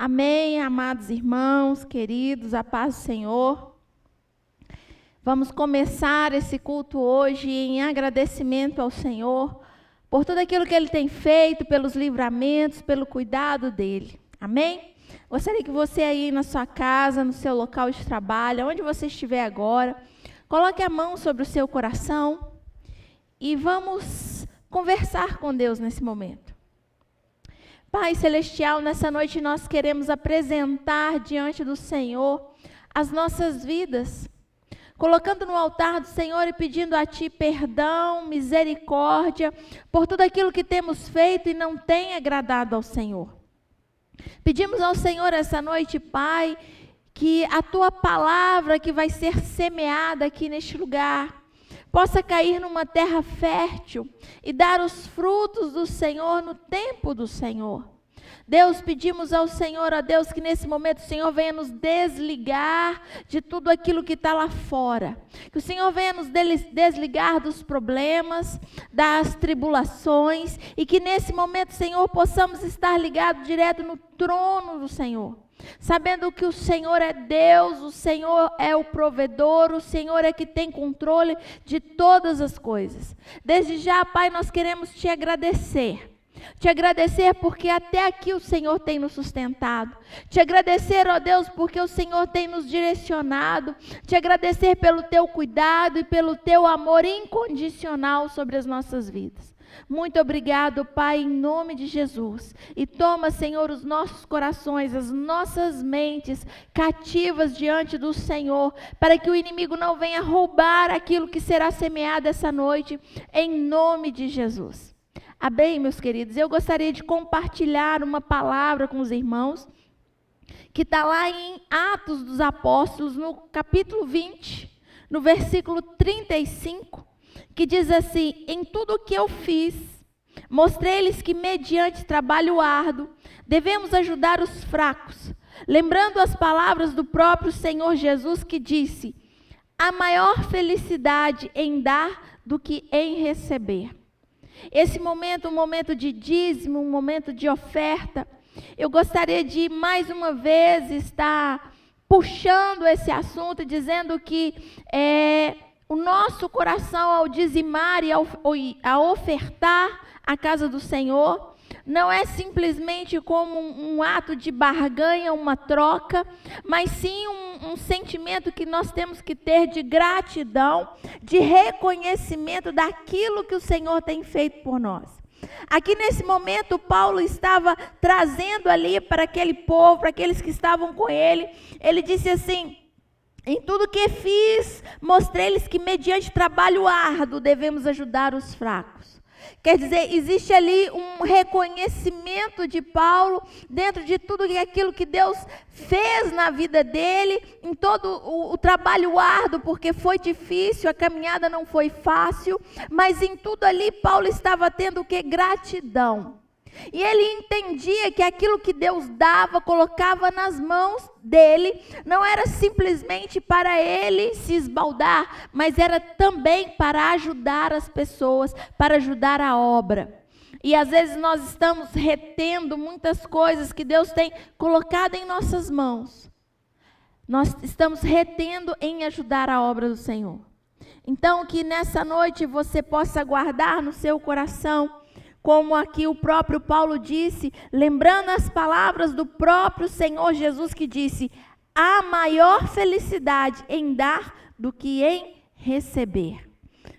Amém, amados irmãos, queridos, a paz do Senhor. Vamos começar esse culto hoje em agradecimento ao Senhor por tudo aquilo que Ele tem feito, pelos livramentos, pelo cuidado dEle. Amém? Gostaria que você aí na sua casa, no seu local de trabalho, onde você estiver agora, coloque a mão sobre o seu coração e vamos conversar com Deus nesse momento. Pai Celestial, nessa noite nós queremos apresentar diante do Senhor as nossas vidas, colocando no altar do Senhor e pedindo a Ti perdão, misericórdia, por tudo aquilo que temos feito e não tem agradado ao Senhor. Pedimos ao Senhor essa noite, Pai, que a Tua palavra que vai ser semeada aqui neste lugar, possa cair numa terra fértil e dar os frutos do Senhor no tempo do Senhor. Deus, pedimos ao Senhor, ó Deus, que nesse momento o Senhor venha nos desligar de tudo aquilo que está lá fora. Que o Senhor venha nos desligar dos problemas, das tribulações, e que nesse momento, Senhor, possamos estar ligados direto no trono do Senhor. Sabendo que o Senhor é Deus, o Senhor é o provedor, o Senhor é que tem controle de todas as coisas. Desde já, Pai, nós queremos Te agradecer. Te agradecer porque até aqui o Senhor tem nos sustentado. Te agradecer, ó Deus, porque o Senhor tem nos direcionado. Te agradecer pelo Teu cuidado e pelo Teu amor incondicional sobre as nossas vidas. Muito obrigado, Pai, em nome de Jesus. E toma, Senhor, os nossos corações, as nossas mentes cativas diante do Senhor, para que o inimigo não venha roubar aquilo que será semeado essa noite, em nome de Jesus. Amém, meus queridos? Eu gostaria de compartilhar uma palavra com os irmãos, que está lá em Atos dos Apóstolos, no capítulo 20, no versículo 35, que diz assim: em tudo o que eu fiz, mostrei-lhes que mediante trabalho árduo, devemos ajudar os fracos, lembrando as palavras do próprio Senhor Jesus, que disse: há maior felicidade em dar do que em receber. Esse momento, um momento de dízimo, um momento de oferta, eu gostaria de mais uma vez estar puxando esse assunto, dizendo que o nosso coração ao dizimar e a ofertar a casa do Senhor, não é simplesmente como um ato de barganha, uma troca, mas sim um sentimento que nós temos que ter de gratidão, de reconhecimento daquilo que o Senhor tem feito por nós. Aqui nesse momento, Paulo estava trazendo ali para aquele povo, para aqueles que estavam com ele, ele disse assim: em tudo que fiz, mostrei-lhes que mediante trabalho árduo devemos ajudar os fracos. Quer dizer, existe ali um reconhecimento de Paulo dentro de tudo aquilo que Deus fez na vida dele, em todo o trabalho árduo, porque foi difícil, a caminhada não foi fácil, mas em tudo ali Paulo estava tendo o que? Gratidão. E ele entendia que aquilo que Deus dava, colocava nas mãos dele, não era simplesmente para ele se esbaldar, mas era também para ajudar as pessoas, para ajudar a obra. E às vezes nós estamos retendo muitas coisas que Deus tem colocado em nossas mãos. Nós estamos retendo em ajudar a obra do Senhor. Então que nessa noite você possa guardar no seu coração, como aqui o próprio Paulo disse, lembrando as palavras do próprio Senhor Jesus, que disse: há maior felicidade em dar do que em receber.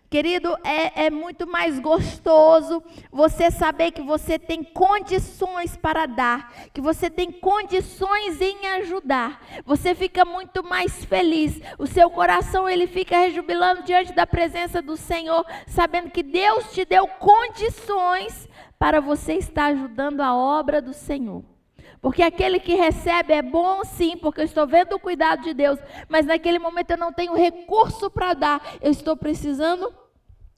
Querido, é muito mais gostoso você saber que você tem condições para dar, que você tem condições em ajudar. Você fica muito mais feliz, o seu coração ele fica rejubilando diante da presença do Senhor, sabendo que Deus te deu condições para você estar ajudando a obra do Senhor. Porque aquele que recebe é bom sim, porque eu estou vendo o cuidado de Deus, mas naquele momento eu não tenho recurso para dar, eu estou precisando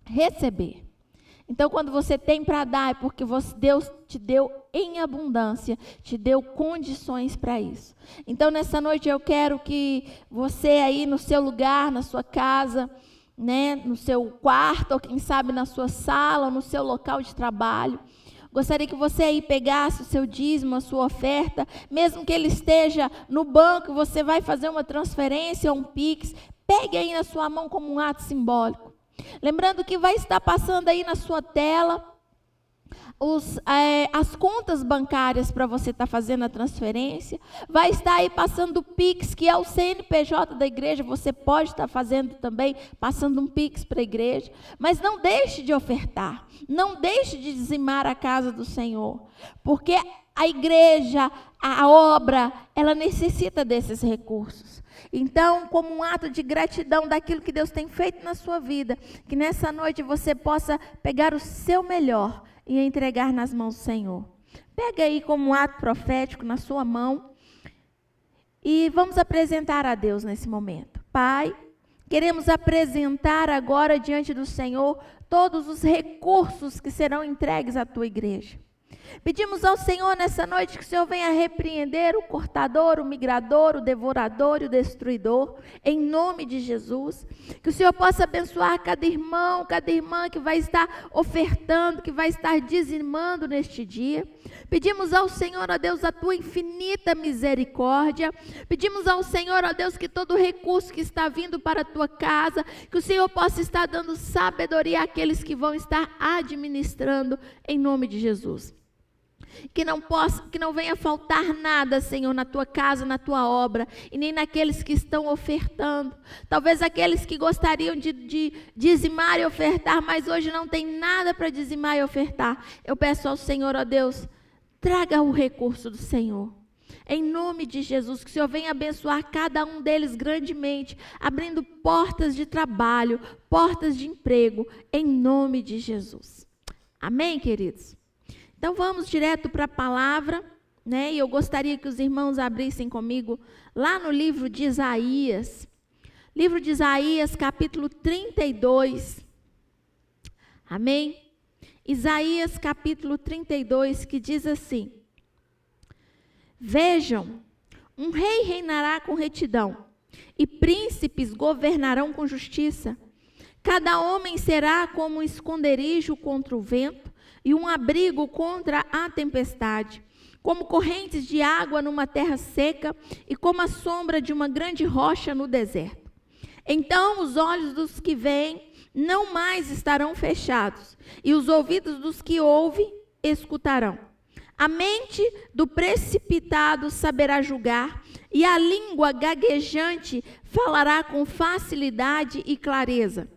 receber. Então quando você tem para dar, é porque Deus te deu em abundância, te deu condições para isso. Então nessa noite eu quero que você aí no seu lugar, na sua casa, né, no seu quarto, ou quem sabe na sua sala, ou no seu local de trabalho, Gostaria que você aí pegasse o seu dízimo, a sua oferta, mesmo que ele esteja no banco, você vai fazer uma transferência ou um Pix, pegue aí na sua mão como um ato simbólico. Lembrando que vai estar passando aí na sua tela as contas bancárias para você estar fazendo a transferência, vai estar aí passando o Pix, que é o CNPJ da igreja, você pode estar fazendo também, passando um Pix para a igreja, mas não deixe de ofertar, não deixe de dizimar a casa do Senhor, porque a igreja, a obra, ela necessita desses recursos. Então, como um ato de gratidão daquilo que Deus tem feito na sua vida, que nessa noite você possa pegar o seu melhor e entregar nas mãos do Senhor. Pega aí como um ato profético na sua mão e vamos apresentar a Deus nesse momento. Pai, queremos apresentar agora diante do Senhor todos os recursos que serão entregues à tua igreja. Pedimos ao Senhor nessa noite que o Senhor venha repreender o cortador, o migrador, o devorador e o destruidor, em nome de Jesus. Que o Senhor possa abençoar cada irmão, cada irmã que vai estar ofertando, que vai estar dizimando neste dia. Pedimos ao Senhor, ó Deus, a tua infinita misericórdia. Pedimos ao Senhor, ó Deus, que todo recurso que está vindo para a tua casa, que o Senhor possa estar dando sabedoria àqueles que vão estar administrando, em nome de Jesus. Que não venha faltar nada, Senhor, na tua casa, na tua obra, e nem naqueles que estão ofertando. Talvez aqueles que gostariam de dizimar e ofertar, mas hoje não tem nada para dizimar e ofertar. Eu peço ao Senhor, ó Deus, traga o recurso do Senhor. Em nome de Jesus, que o Senhor venha abençoar cada um deles grandemente, abrindo portas de trabalho, portas de emprego, em nome de Jesus. Amém, queridos? Então vamos direto para a palavra, né? E eu gostaria que os irmãos abrissem comigo lá no livro de Isaías. Livro de Isaías, capítulo 32. Amém? Isaías, capítulo 32, que diz assim: Vejam, um rei reinará com retidão, e príncipes governarão com justiça. Cada homem será como um esconderijo contra o vento, e um abrigo contra a tempestade, como correntes de água numa terra seca, e como a sombra de uma grande rocha no deserto. Então os olhos dos que veem não mais estarão fechados, e os ouvidos dos que ouvem escutarão. A mente do precipitado saberá julgar, e a língua gaguejante falará com facilidade e clareza.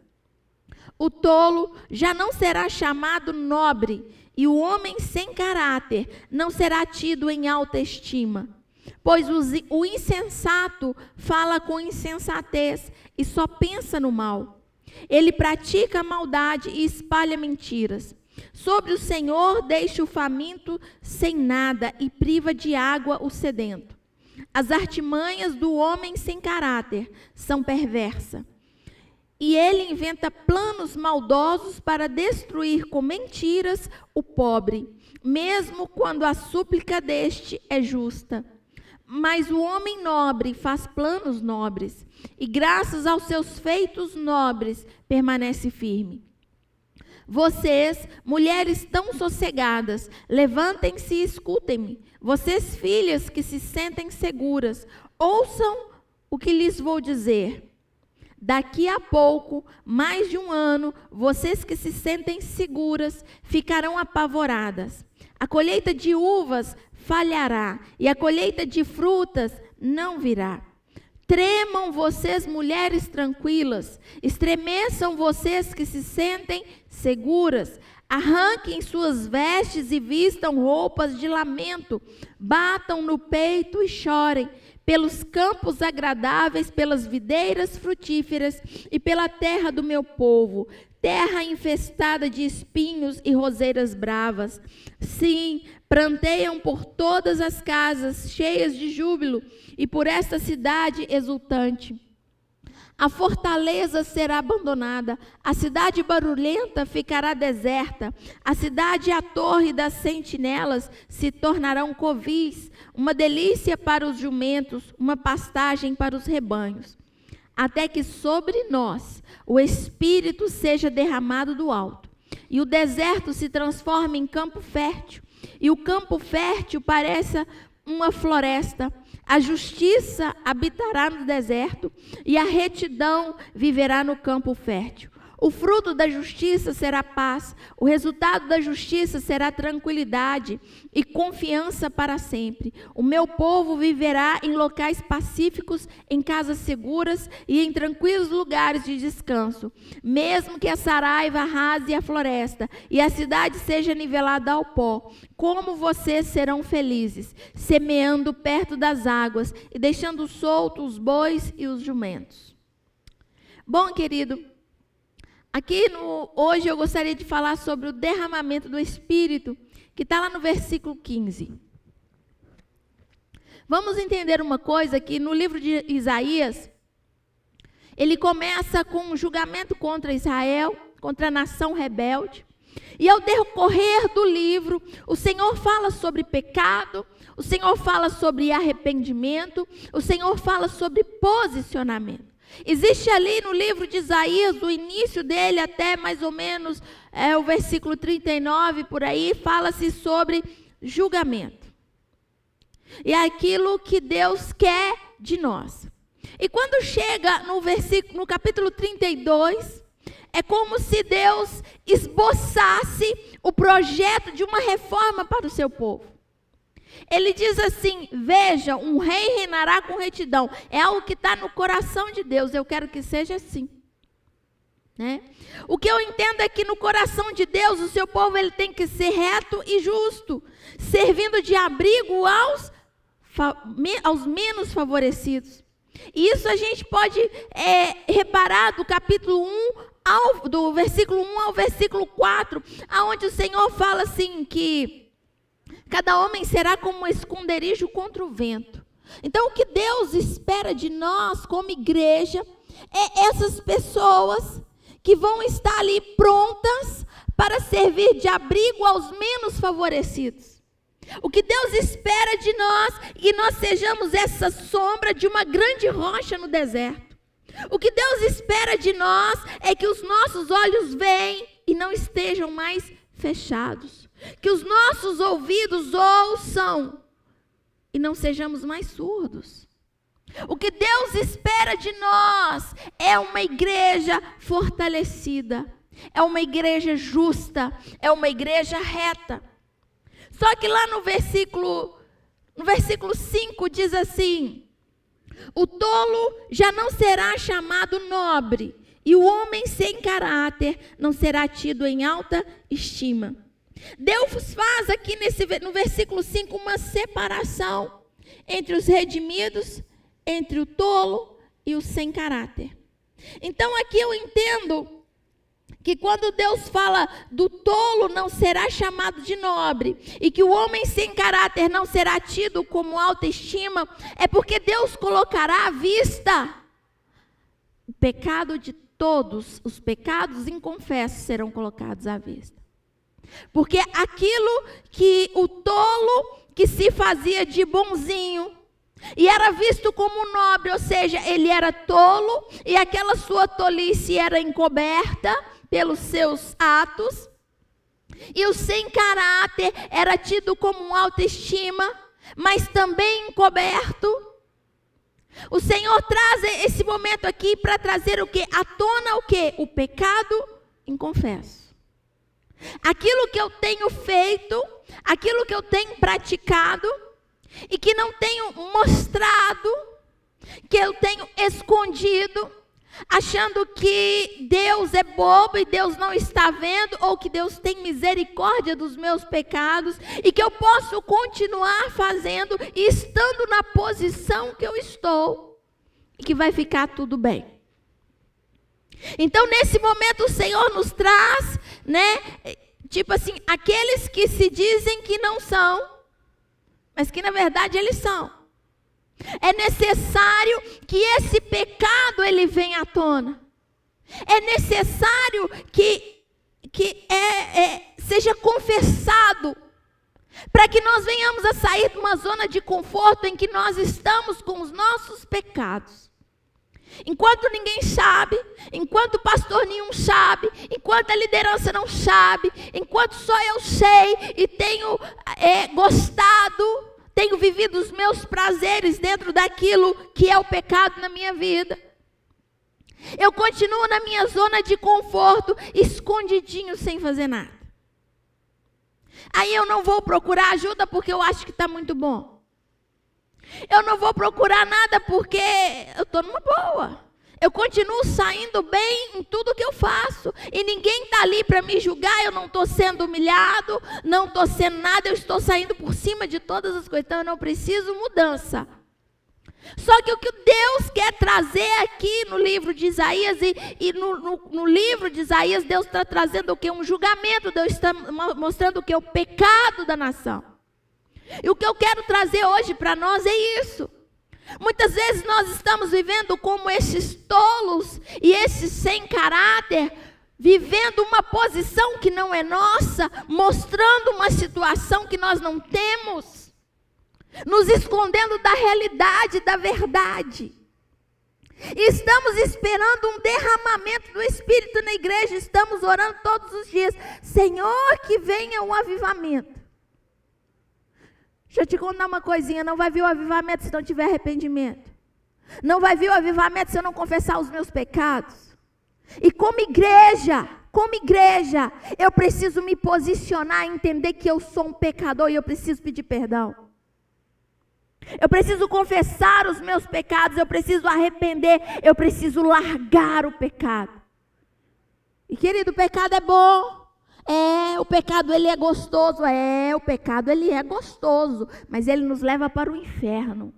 O tolo já não será chamado nobre, e o homem sem caráter não será tido em alta estima. Pois o insensato fala com insensatez e só pensa no mal. Ele pratica a maldade e espalha mentiras. Sobre o Senhor deixa o faminto sem nada e priva de água o sedento. As artimanhas do homem sem caráter são perversas. E ele inventa planos maldosos para destruir com mentiras o pobre, mesmo quando a súplica deste é justa. Mas o homem nobre faz planos nobres, e graças aos seus feitos nobres permanece firme. Vocês, mulheres tão sossegadas, levantem-se e escutem-me. Vocês, filhas que se sentem seguras, ouçam o que lhes vou dizer. Daqui a pouco, mais de um ano, vocês que se sentem seguras ficarão apavoradas. A colheita de uvas falhará e a colheita de frutas não virá. Tremam vocês, mulheres tranquilas, estremeçam vocês que se sentem seguras. Arranquem suas vestes e vistam roupas de lamento. Batam no peito e chorem. Pelos campos agradáveis, pelas videiras frutíferas e pela terra do meu povo, terra infestada de espinhos e roseiras bravas. Sim, pranteiam por todas as casas, cheias de júbilo, e por esta cidade exultante. A fortaleza será abandonada, a cidade barulhenta ficará deserta, a cidade e a torre das sentinelas se tornarão covis, uma delícia para os jumentos, uma pastagem para os rebanhos. Até que sobre nós o Espírito seja derramado do alto, e o deserto se transforma em campo fértil, e o campo fértil parece uma floresta. A justiça habitará no deserto, e a retidão viverá no campo fértil. O fruto da justiça será paz, o resultado da justiça será tranquilidade e confiança para sempre. O meu povo viverá em locais pacíficos, em casas seguras e em tranquilos lugares de descanso. Mesmo que a saraiva arrase a floresta e a cidade seja nivelada ao pó, como vocês serão felizes, semeando perto das águas e deixando soltos os bois e os jumentos. Bom, querido, hoje eu gostaria de falar sobre o derramamento do Espírito, que está lá no versículo 15. Vamos entender uma coisa, que no livro de Isaías, ele começa com um julgamento contra Israel, contra a nação rebelde. E ao decorrer do livro, o Senhor fala sobre pecado, o Senhor fala sobre arrependimento, o Senhor fala sobre posicionamento. Existe ali no livro de Isaías, do início dele até mais ou menos o versículo 39, por aí, fala-se sobre julgamento. E é aquilo que Deus quer de nós. E quando chega no capítulo 32, é como se Deus esboçasse o projeto de uma reforma para o seu povo. Ele diz assim: veja, um rei reinará com retidão. É algo que está no coração de Deus. Eu quero que seja assim, né? O que eu entendo é que no coração de Deus, o seu povo ele tem que ser reto e justo, servindo de abrigo aos menos favorecidos. E isso a gente pode reparar do capítulo 1, do versículo 1 ao versículo 4, aonde o Senhor fala assim que cada homem será como um esconderijo contra o vento. Então, o que Deus espera de nós como igreja é essas pessoas que vão estar ali prontas para servir de abrigo aos menos favorecidos. O que Deus espera de nós é que nós sejamos essa sombra de uma grande rocha no deserto. O que Deus espera de nós é que os nossos olhos veem e não estejam mais fechados. Que os nossos ouvidos ouçam e não sejamos mais surdos. O que Deus espera de nós é uma igreja fortalecida, é uma igreja justa, é uma igreja reta. Só que lá no versículo 5 diz assim: o tolo já não será chamado nobre, e o homem sem caráter não será tido em alta estima. Deus faz aqui no versículo 5 uma separação entre os redimidos, entre o tolo e o sem caráter. Então aqui eu entendo que quando Deus fala do tolo não será chamado de nobre e que o homem sem caráter não será tido como alta estima, é porque Deus colocará à vista o pecado de todos, os pecados inconfessos serão colocados à vista. Porque aquilo que o tolo que se fazia de bonzinho e era visto como nobre, ou seja, ele era tolo e aquela sua tolice era encoberta pelos seus atos, e o sem caráter era tido como autoestima, mas também encoberto. O Senhor traz esse momento aqui para trazer o quê? À tona o quê? O pecado inconfesso. Aquilo que eu tenho feito, aquilo que eu tenho praticado e que não tenho mostrado, que eu tenho escondido, achando que Deus é bobo e Deus não está vendo, ou que Deus tem misericórdia dos meus pecados e que eu posso continuar fazendo e estando na posição que eu estou e que vai ficar tudo bem. Então nesse momento o Senhor nos traz, tipo assim, aqueles que se dizem que não são, mas que na verdade eles são. É necessário que esse pecado ele venha à tona. É necessário que seja confessado, para que nós venhamos a sair de uma zona de conforto em que nós estamos com os nossos pecados. Enquanto ninguém sabe, enquanto o pastor nenhum sabe, enquanto a liderança não sabe, enquanto só eu sei e tenho gostado, tenho vivido os meus prazeres dentro daquilo que é o pecado na minha vida. Eu continuo na minha zona de conforto, escondidinho, sem fazer nada. Aí eu não vou procurar ajuda porque eu acho que está muito bom. Eu não vou procurar nada porque eu estou numa boa. Eu continuo saindo bem em tudo que eu faço. E ninguém está ali para me julgar. Eu não estou sendo humilhado, não estou sendo nada. Eu estou saindo por cima de todas as coisas. Então eu não preciso mudança. Só que o que Deus quer trazer aqui no livro de Isaías, e no livro de Isaías, Deus está trazendo o que? Um julgamento. Deus está mostrando o que? O pecado da nação. E o que eu quero trazer hoje para nós é isso. Muitas vezes nós estamos vivendo como esses tolos e esses sem caráter, vivendo uma posição que não é nossa, mostrando uma situação que nós não temos, nos escondendo da realidade, da verdade. E estamos esperando um derramamento do Espírito na igreja, estamos orando todos os dias, Senhor, que venha um avivamento. Deixa eu te contar uma coisinha, não vai vir o avivamento se não tiver arrependimento. Não vai vir o avivamento se eu não confessar os meus pecados. E como igreja, eu preciso me posicionar e entender que eu sou um pecador e eu preciso pedir perdão. Eu preciso confessar os meus pecados, eu preciso arrepender, eu preciso largar o pecado. E querido, o pecado é bom. O pecado ele é gostoso, o pecado ele é gostoso, mas ele nos leva para o inferno.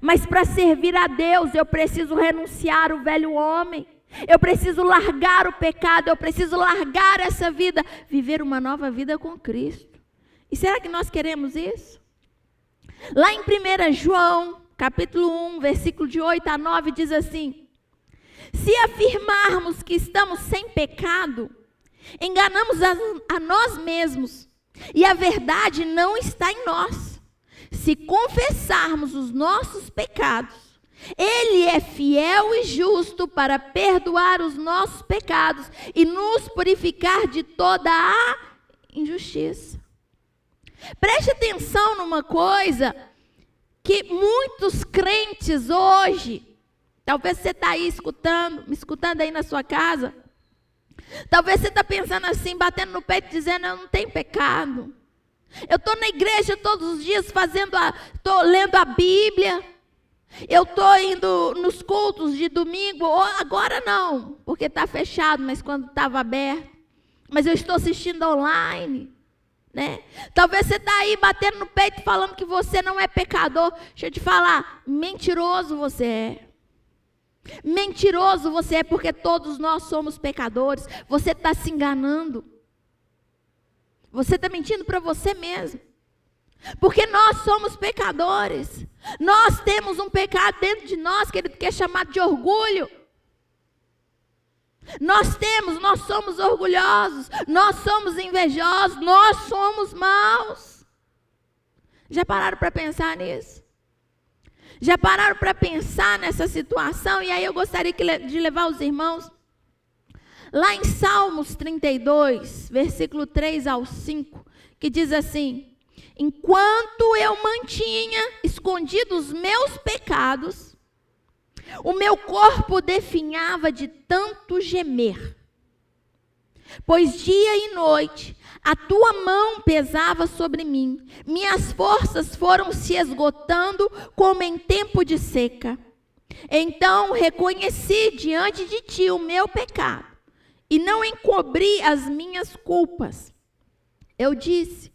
Mas para servir a Deus, eu preciso renunciar o velho homem, eu preciso largar o pecado, eu preciso largar essa vida, viver uma nova vida com Cristo. E será que nós queremos isso? Lá em 1 João, capítulo 1, versículo de 8 a 9, diz assim: se afirmarmos que estamos sem pecado, enganamos a nós mesmos, e a verdade não está em nós. Se confessarmos os nossos pecados, Ele é fiel e justo para perdoar os nossos pecados e nos purificar de toda a injustiça. Preste atenção numa coisa que muitos crentes hoje, talvez você está aí me escutando aí na sua casa, talvez você está pensando assim, batendo no peito, dizendo, eu não tenho pecado. Eu estou na igreja todos os dias estou lendo a Bíblia. Eu estou indo nos cultos de domingo, agora não, porque está fechado, mas quando estava aberto. Mas eu estou assistindo online, né? Talvez você está aí batendo no peito falando que você não é pecador. Deixa eu te falar, mentiroso você é. Mentiroso você é, porque todos nós somos pecadores. Você está se enganando. Você está mentindo para você mesmo. Porque nós somos pecadores. Nós temos um pecado dentro de nós, querido, que é chamado de orgulho. Nós somos orgulhosos, nós somos invejosos, nós somos maus. Já pararam para pensar nisso? Já pararam para pensar nessa situação? E aí eu gostaria de levar os irmãos lá em Salmos 32, versículo 3 ao 5, que diz assim: enquanto eu mantinha escondidos os meus pecados, o meu corpo definhava de tanto gemer. Pois dia e noite a tua mão pesava sobre mim, minhas forças foram se esgotando como em tempo de seca. Então reconheci diante de ti o meu pecado e não encobri as minhas culpas. Eu disse: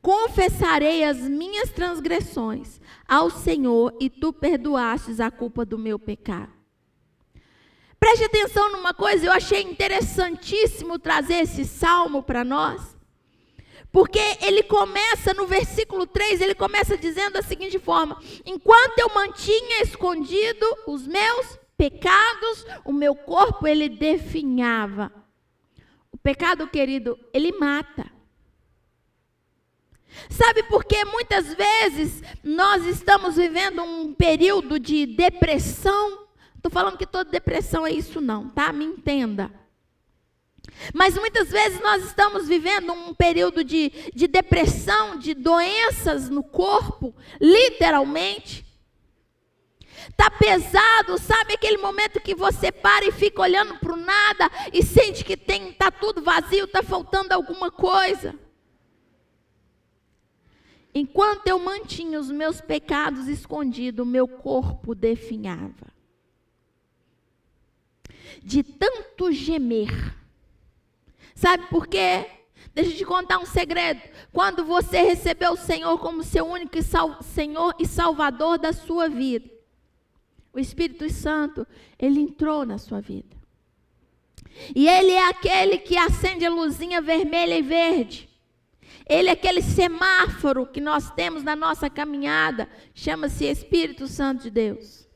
confessarei as minhas transgressões ao Senhor, e tu perdoastes a culpa do meu pecado. Preste atenção numa coisa, eu achei interessantíssimo trazer esse salmo para nós, porque ele começa no versículo 3, ele começa dizendo da seguinte forma: enquanto eu mantinha escondido os meus pecados, o meu corpo ele definhava. O pecado, querido, ele mata. Sabe por que muitas vezes nós estamos vivendo um período de depressão? Estou falando que toda depressão é isso não, tá? Me entenda. Mas muitas vezes nós estamos vivendo um período de depressão, de doenças no corpo, literalmente. Está pesado, sabe aquele momento que você para e fica olhando para o nada e sente que está tudo vazio, está faltando alguma coisa. Enquanto eu mantinha os meus pecados escondidos, o meu corpo definhava. De tanto gemer. Sabe por quê? Deixa eu te contar um segredo. Quando você recebeu o Senhor como seu único Senhor e Salvador da sua vida, o Espírito Santo, Ele entrou na sua vida. E Ele é aquele que acende a luzinha vermelha e verde. Ele é aquele semáforo que nós temos na nossa caminhada. Chama-se Espírito Santo de Deus.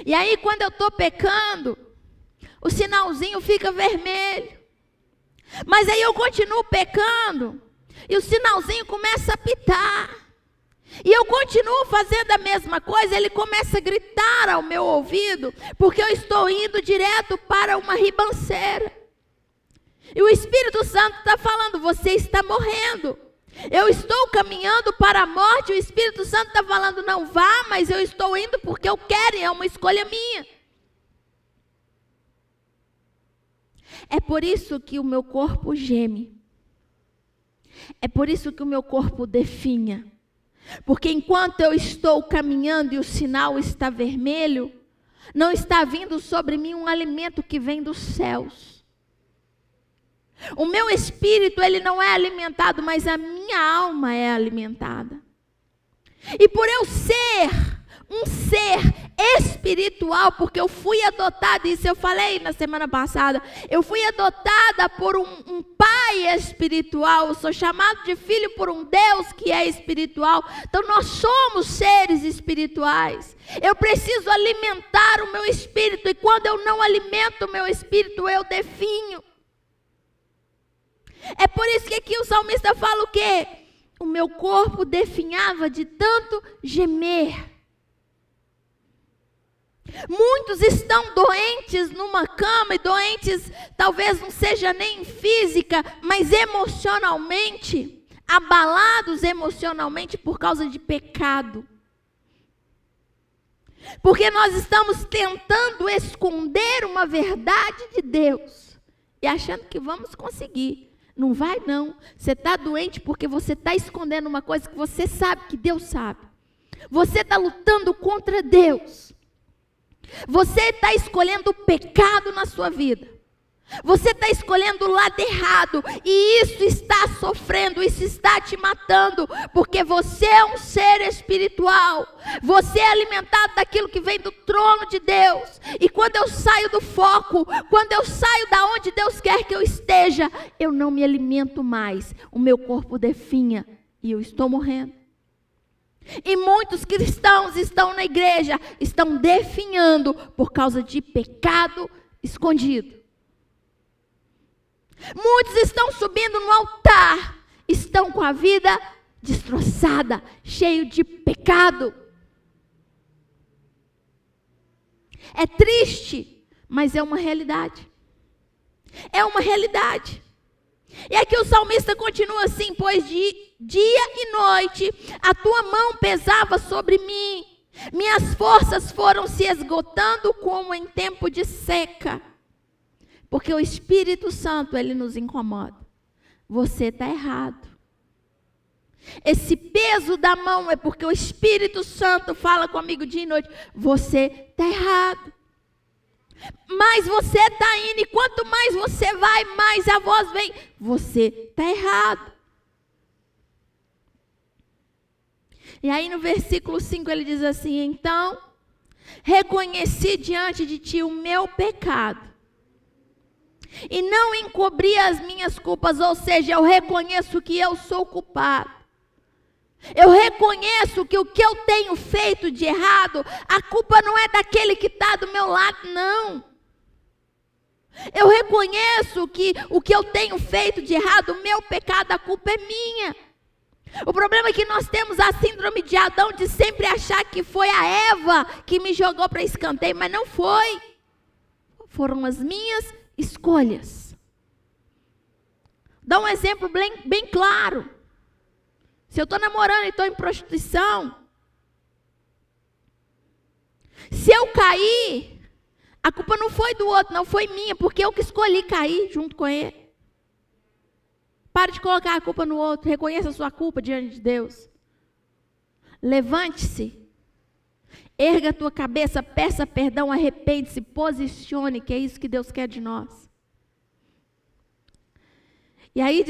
E aí quando eu estou pecando, o sinalzinho fica vermelho. Mas aí eu continuo pecando e o sinalzinho começa a apitar. E eu continuo fazendo a mesma coisa, ele começa a gritar ao meu ouvido, porque eu estou indo direto para uma ribanceira. E o Espírito Santo está falando, você está morrendo. Eu estou caminhando para a morte, o Espírito Santo está falando, não vá, mas eu estou indo porque eu quero, e é uma escolha minha. É por isso que o meu corpo geme. É por isso que o meu corpo definha. Porque enquanto eu estou caminhando e o sinal está vermelho, não está vindo sobre mim um alimento que vem dos céus. O meu espírito, ele não é alimentado, mas a minha alma é alimentada. E por eu ser um ser espiritual, porque eu fui adotada, isso eu falei na semana passada, eu fui adotada por um pai espiritual, eu sou chamado de filho por um Deus que é espiritual, então nós somos seres espirituais. Eu preciso alimentar o meu espírito, e quando eu não alimento o meu espírito, eu definho. É por isso que aqui o salmista fala o quê? O meu corpo definhava de tanto gemer. Muitos estão doentes numa cama, e doentes talvez não seja nem física, mas emocionalmente, abalados emocionalmente por causa de pecado. Porque nós estamos tentando esconder uma verdade de Deus, e achando que vamos conseguir. Não vai não, você está doente porque você está escondendo uma coisa que você sabe que Deus sabe. Você está lutando contra Deus. Você está escolhendo o pecado na sua vida. Você está escolhendo o lado errado. E isso está sofrendo, isso está te matando. Porque você é um ser espiritual. Você é alimentado daquilo que vem do trono de Deus. E quando eu saio do foco, quando eu saio da onde Deus quer que eu esteja, eu não me alimento mais. O meu corpo definha e eu estou morrendo. E muitos cristãos estão na igreja, estão definhando por causa de pecado escondido. Muitos estão subindo no altar, estão com a vida destroçada, cheio de pecado. É triste, mas é uma realidade. É uma realidade. E aqui o salmista continua assim, pois de dia e noite a tua mão pesava sobre mim, minhas forças foram se esgotando como em tempo de seca. Porque o Espírito Santo, ele nos incomoda. Você está errado. Esse peso da mão é porque o Espírito Santo fala comigo dia e noite, você está errado. Mas você está indo, e quanto mais você vai, mais a voz vem, você está errado. E aí no versículo 5 ele diz assim, então, reconheci diante de ti o meu pecado, e não encobri as minhas culpas, ou seja, eu reconheço que eu sou culpado. Eu reconheço que o que eu tenho feito de errado, a culpa não é daquele que está do meu lado, não. Eu reconheço que o que eu tenho feito de errado, o meu pecado, a culpa é minha. O problema é que nós temos a síndrome de Adão de sempre achar que foi a Eva que me jogou para escanteio, mas não foi. Foram as minhas escolhas. Dá um exemplo bem claro. Se eu estou namorando e estou em prostituição, se eu cair, a culpa não foi do outro, não foi minha, porque eu que escolhi cair junto com ele. Pare de colocar a culpa no outro, reconheça a sua culpa diante de Deus. Levante-se, erga a tua cabeça, peça perdão, arrepende-se, posicione, que é isso que Deus quer de nós. E aí,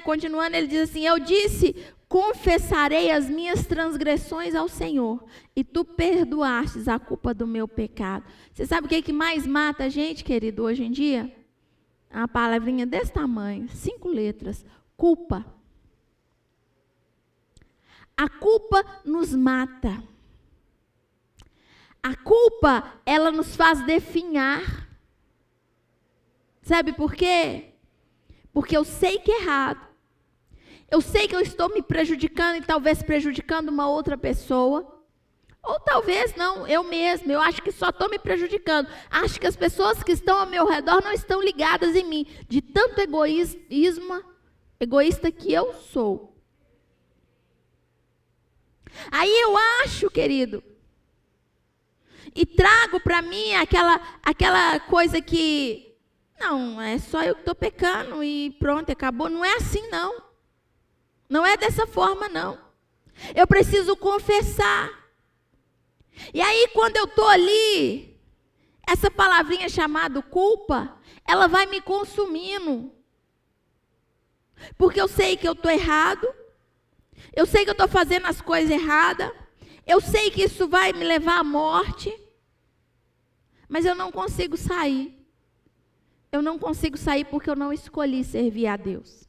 continuando, ele diz assim, eu disse, confessarei as minhas transgressões ao Senhor, e tu perdoastes a culpa do meu pecado. Você sabe o que mais mata a gente, querido, hoje em dia? Uma palavrinha desse tamanho, 5 letras, culpa. A culpa nos mata. A culpa, ela nos faz definhar. Sabe por quê? Porque eu sei que é errado. Eu sei que eu estou me prejudicando e talvez prejudicando uma outra pessoa. Ou talvez não, eu mesma, eu acho que só estou me prejudicando. Acho que as pessoas que estão ao meu redor não estão ligadas em mim. De tanto egoísta que eu sou. Aí eu acho, querido, e trago para mim aquela coisa que, não, é só eu que estou pecando e pronto, acabou. Não é assim, não. Não é dessa forma, não. Eu preciso confessar. E aí, quando eu estou ali, essa palavrinha chamada culpa, ela vai me consumindo. Porque eu sei que eu estou errado, eu sei que eu estou fazendo as coisas erradas, eu sei que isso vai me levar à morte, mas eu não consigo sair. Eu não consigo sair porque eu não escolhi servir a Deus.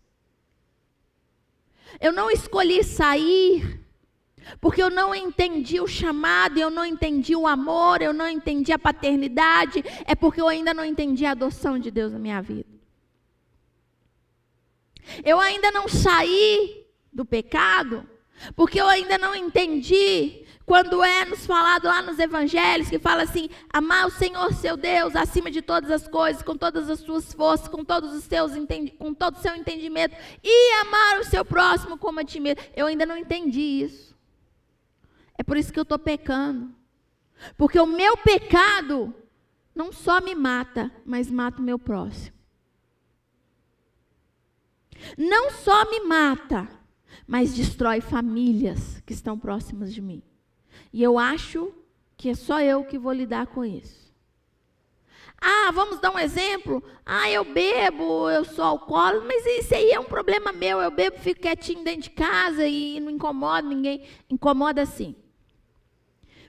Eu não escolhi sair porque eu não entendi o chamado, eu não entendi o amor, eu não entendi a paternidade, é porque eu ainda não entendi a adoção de Deus na minha vida. Eu ainda não saí do pecado, porque eu ainda não entendi quando é nos falado lá nos evangelhos, que fala assim, amar o Senhor seu Deus acima de todas as coisas, com todas as suas forças, com todo o seu entendimento, e amar o seu próximo como a ti mesmo. Eu ainda não entendi isso. É por isso que eu estou pecando. Porque o meu pecado não só me mata, mas mata o meu próximo. Não só me mata, mas destrói famílias que estão próximas de mim. E eu acho que é só eu que vou lidar com isso. Ah, vamos dar um exemplo. Ah, eu bebo, eu sou alcoólatra, mas isso aí é um problema meu. Eu bebo, fico quietinho dentro de casa e não incomodo ninguém. Incomoda sim.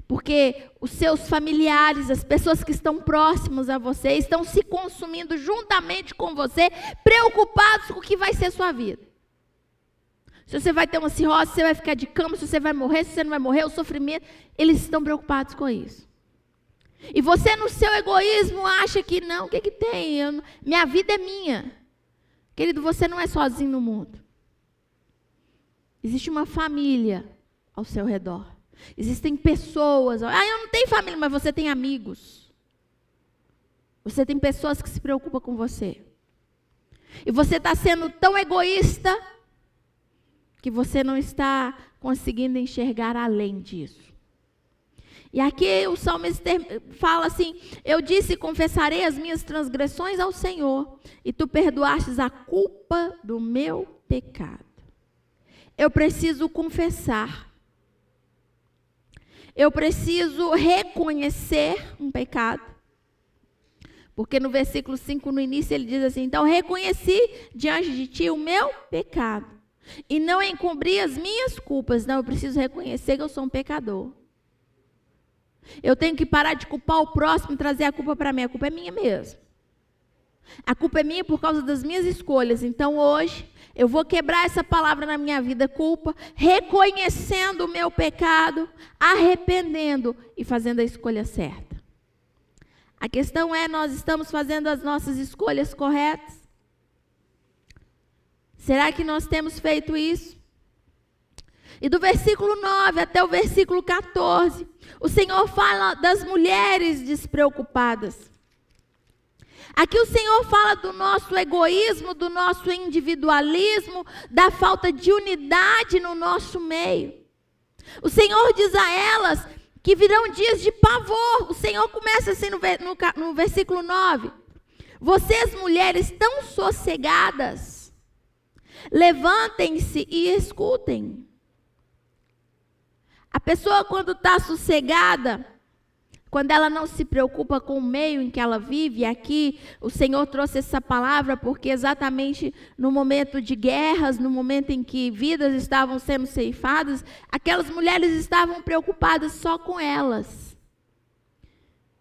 Porque os seus familiares, as pessoas que estão próximas a você, estão se consumindo juntamente com você, preocupados com o que vai ser a sua vida. Se você vai ter uma cirrose, se você vai ficar de cama, se você vai morrer, se você não vai morrer, o sofrimento, eles estão preocupados com isso. E você no seu egoísmo acha que não, o que tem? Minha vida é minha. Querido, você não é sozinho no mundo. Existe uma família ao seu redor. Existem pessoas. Ah, eu não tenho família, mas você tem amigos. Você tem pessoas que se preocupam com você. E você está sendo tão egoísta que você não está conseguindo enxergar além disso. E aqui o salmista fala assim, eu disse, confessarei as minhas transgressões ao Senhor, e tu perdoastes a culpa do meu pecado. Eu preciso confessar. Eu preciso reconhecer um pecado. Porque no versículo 5, no início, ele diz assim, então reconheci diante de ti o meu pecado. E não encobri as minhas culpas. Não, eu preciso reconhecer que eu sou um pecador. Eu tenho que parar de culpar o próximo e trazer a culpa para mim. A culpa é minha mesmo. A culpa é minha por causa das minhas escolhas. Então hoje eu vou quebrar essa palavra na minha vida, culpa, reconhecendo o meu pecado, arrependendo e fazendo a escolha certa. A questão é, nós estamos fazendo as nossas escolhas corretas? Será que nós temos feito isso? E do versículo 9 até o versículo 14, o Senhor fala das mulheres despreocupadas. Aqui o Senhor fala do nosso egoísmo, do nosso individualismo, da falta de unidade no nosso meio. O Senhor diz a elas que virão dias de pavor. O Senhor começa assim no versículo 9. Vocês, mulheres tão sossegadas, levantem-se e escutem. A pessoa, quando está sossegada, quando ela não se preocupa com o meio em que ela vive, aqui o Senhor trouxe essa palavra porque exatamente no momento de guerras, no momento em que vidas estavam sendo ceifadas, aquelas mulheres estavam preocupadas só com elas.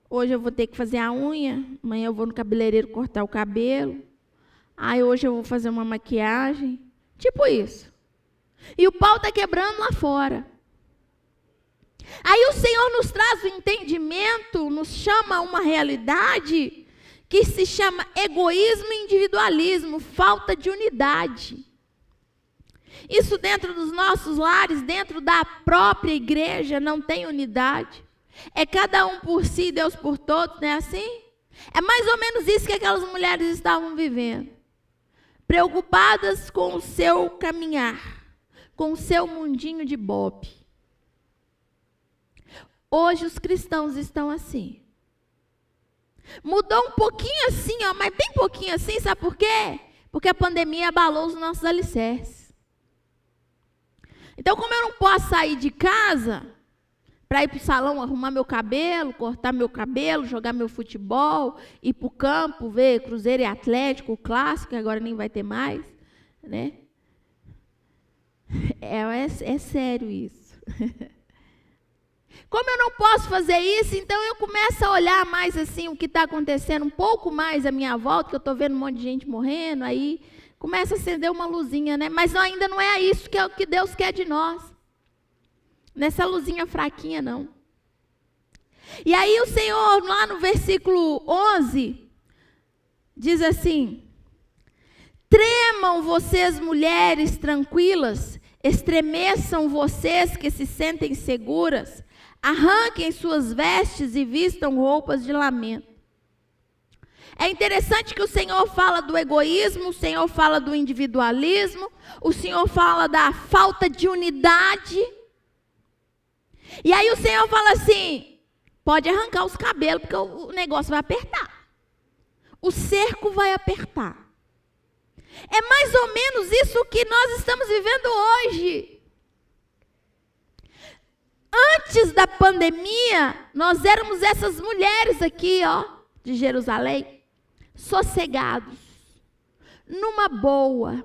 Hoje eu vou ter que fazer a unha, amanhã eu vou no cabeleireiro cortar o cabelo, hoje eu vou fazer uma maquiagem, tipo isso. E o pau está quebrando lá fora. Aí o Senhor nos traz o entendimento, nos chama a uma realidade que se chama egoísmo e individualismo, falta de unidade. Isso dentro dos nossos lares, dentro da própria igreja, não tem unidade. É cada um por si, Deus por todos, não é assim? É mais ou menos isso que aquelas mulheres estavam vivendo. Preocupadas com o seu caminhar, com o seu mundinho de bobe. Hoje os cristãos estão assim. Mudou um pouquinho assim, mas bem pouquinho assim, sabe por quê? Porque a pandemia abalou os nossos alicerces. Então, como eu não posso sair de casa para ir para o salão arrumar meu cabelo, cortar meu cabelo, jogar meu futebol, ir para o campo, ver Cruzeiro e Atlético, o clássico, que agora nem vai ter mais, né? É sério isso. Como eu não posso fazer isso, então eu começo a olhar mais assim o que está acontecendo, um pouco mais à minha volta, que eu estou vendo um monte de gente morrendo, aí começa a acender uma luzinha, né? Mas ainda não é isso que é o que Deus quer de nós. Nessa luzinha fraquinha, não. E aí o Senhor, lá no versículo 11, diz assim: tremam vocês, mulheres tranquilas, estremeçam vocês que se sentem seguras, arranquem suas vestes e vistam roupas de lamento. É interessante que o Senhor fala do egoísmo, o Senhor fala do individualismo, o Senhor fala da falta de unidade. E aí o Senhor fala assim, pode arrancar os cabelos, porque o negócio vai apertar. O cerco vai apertar. É mais ou menos isso que nós estamos vivendo hoje. Antes da pandemia, nós éramos essas mulheres aqui, de Jerusalém, sossegados, numa boa,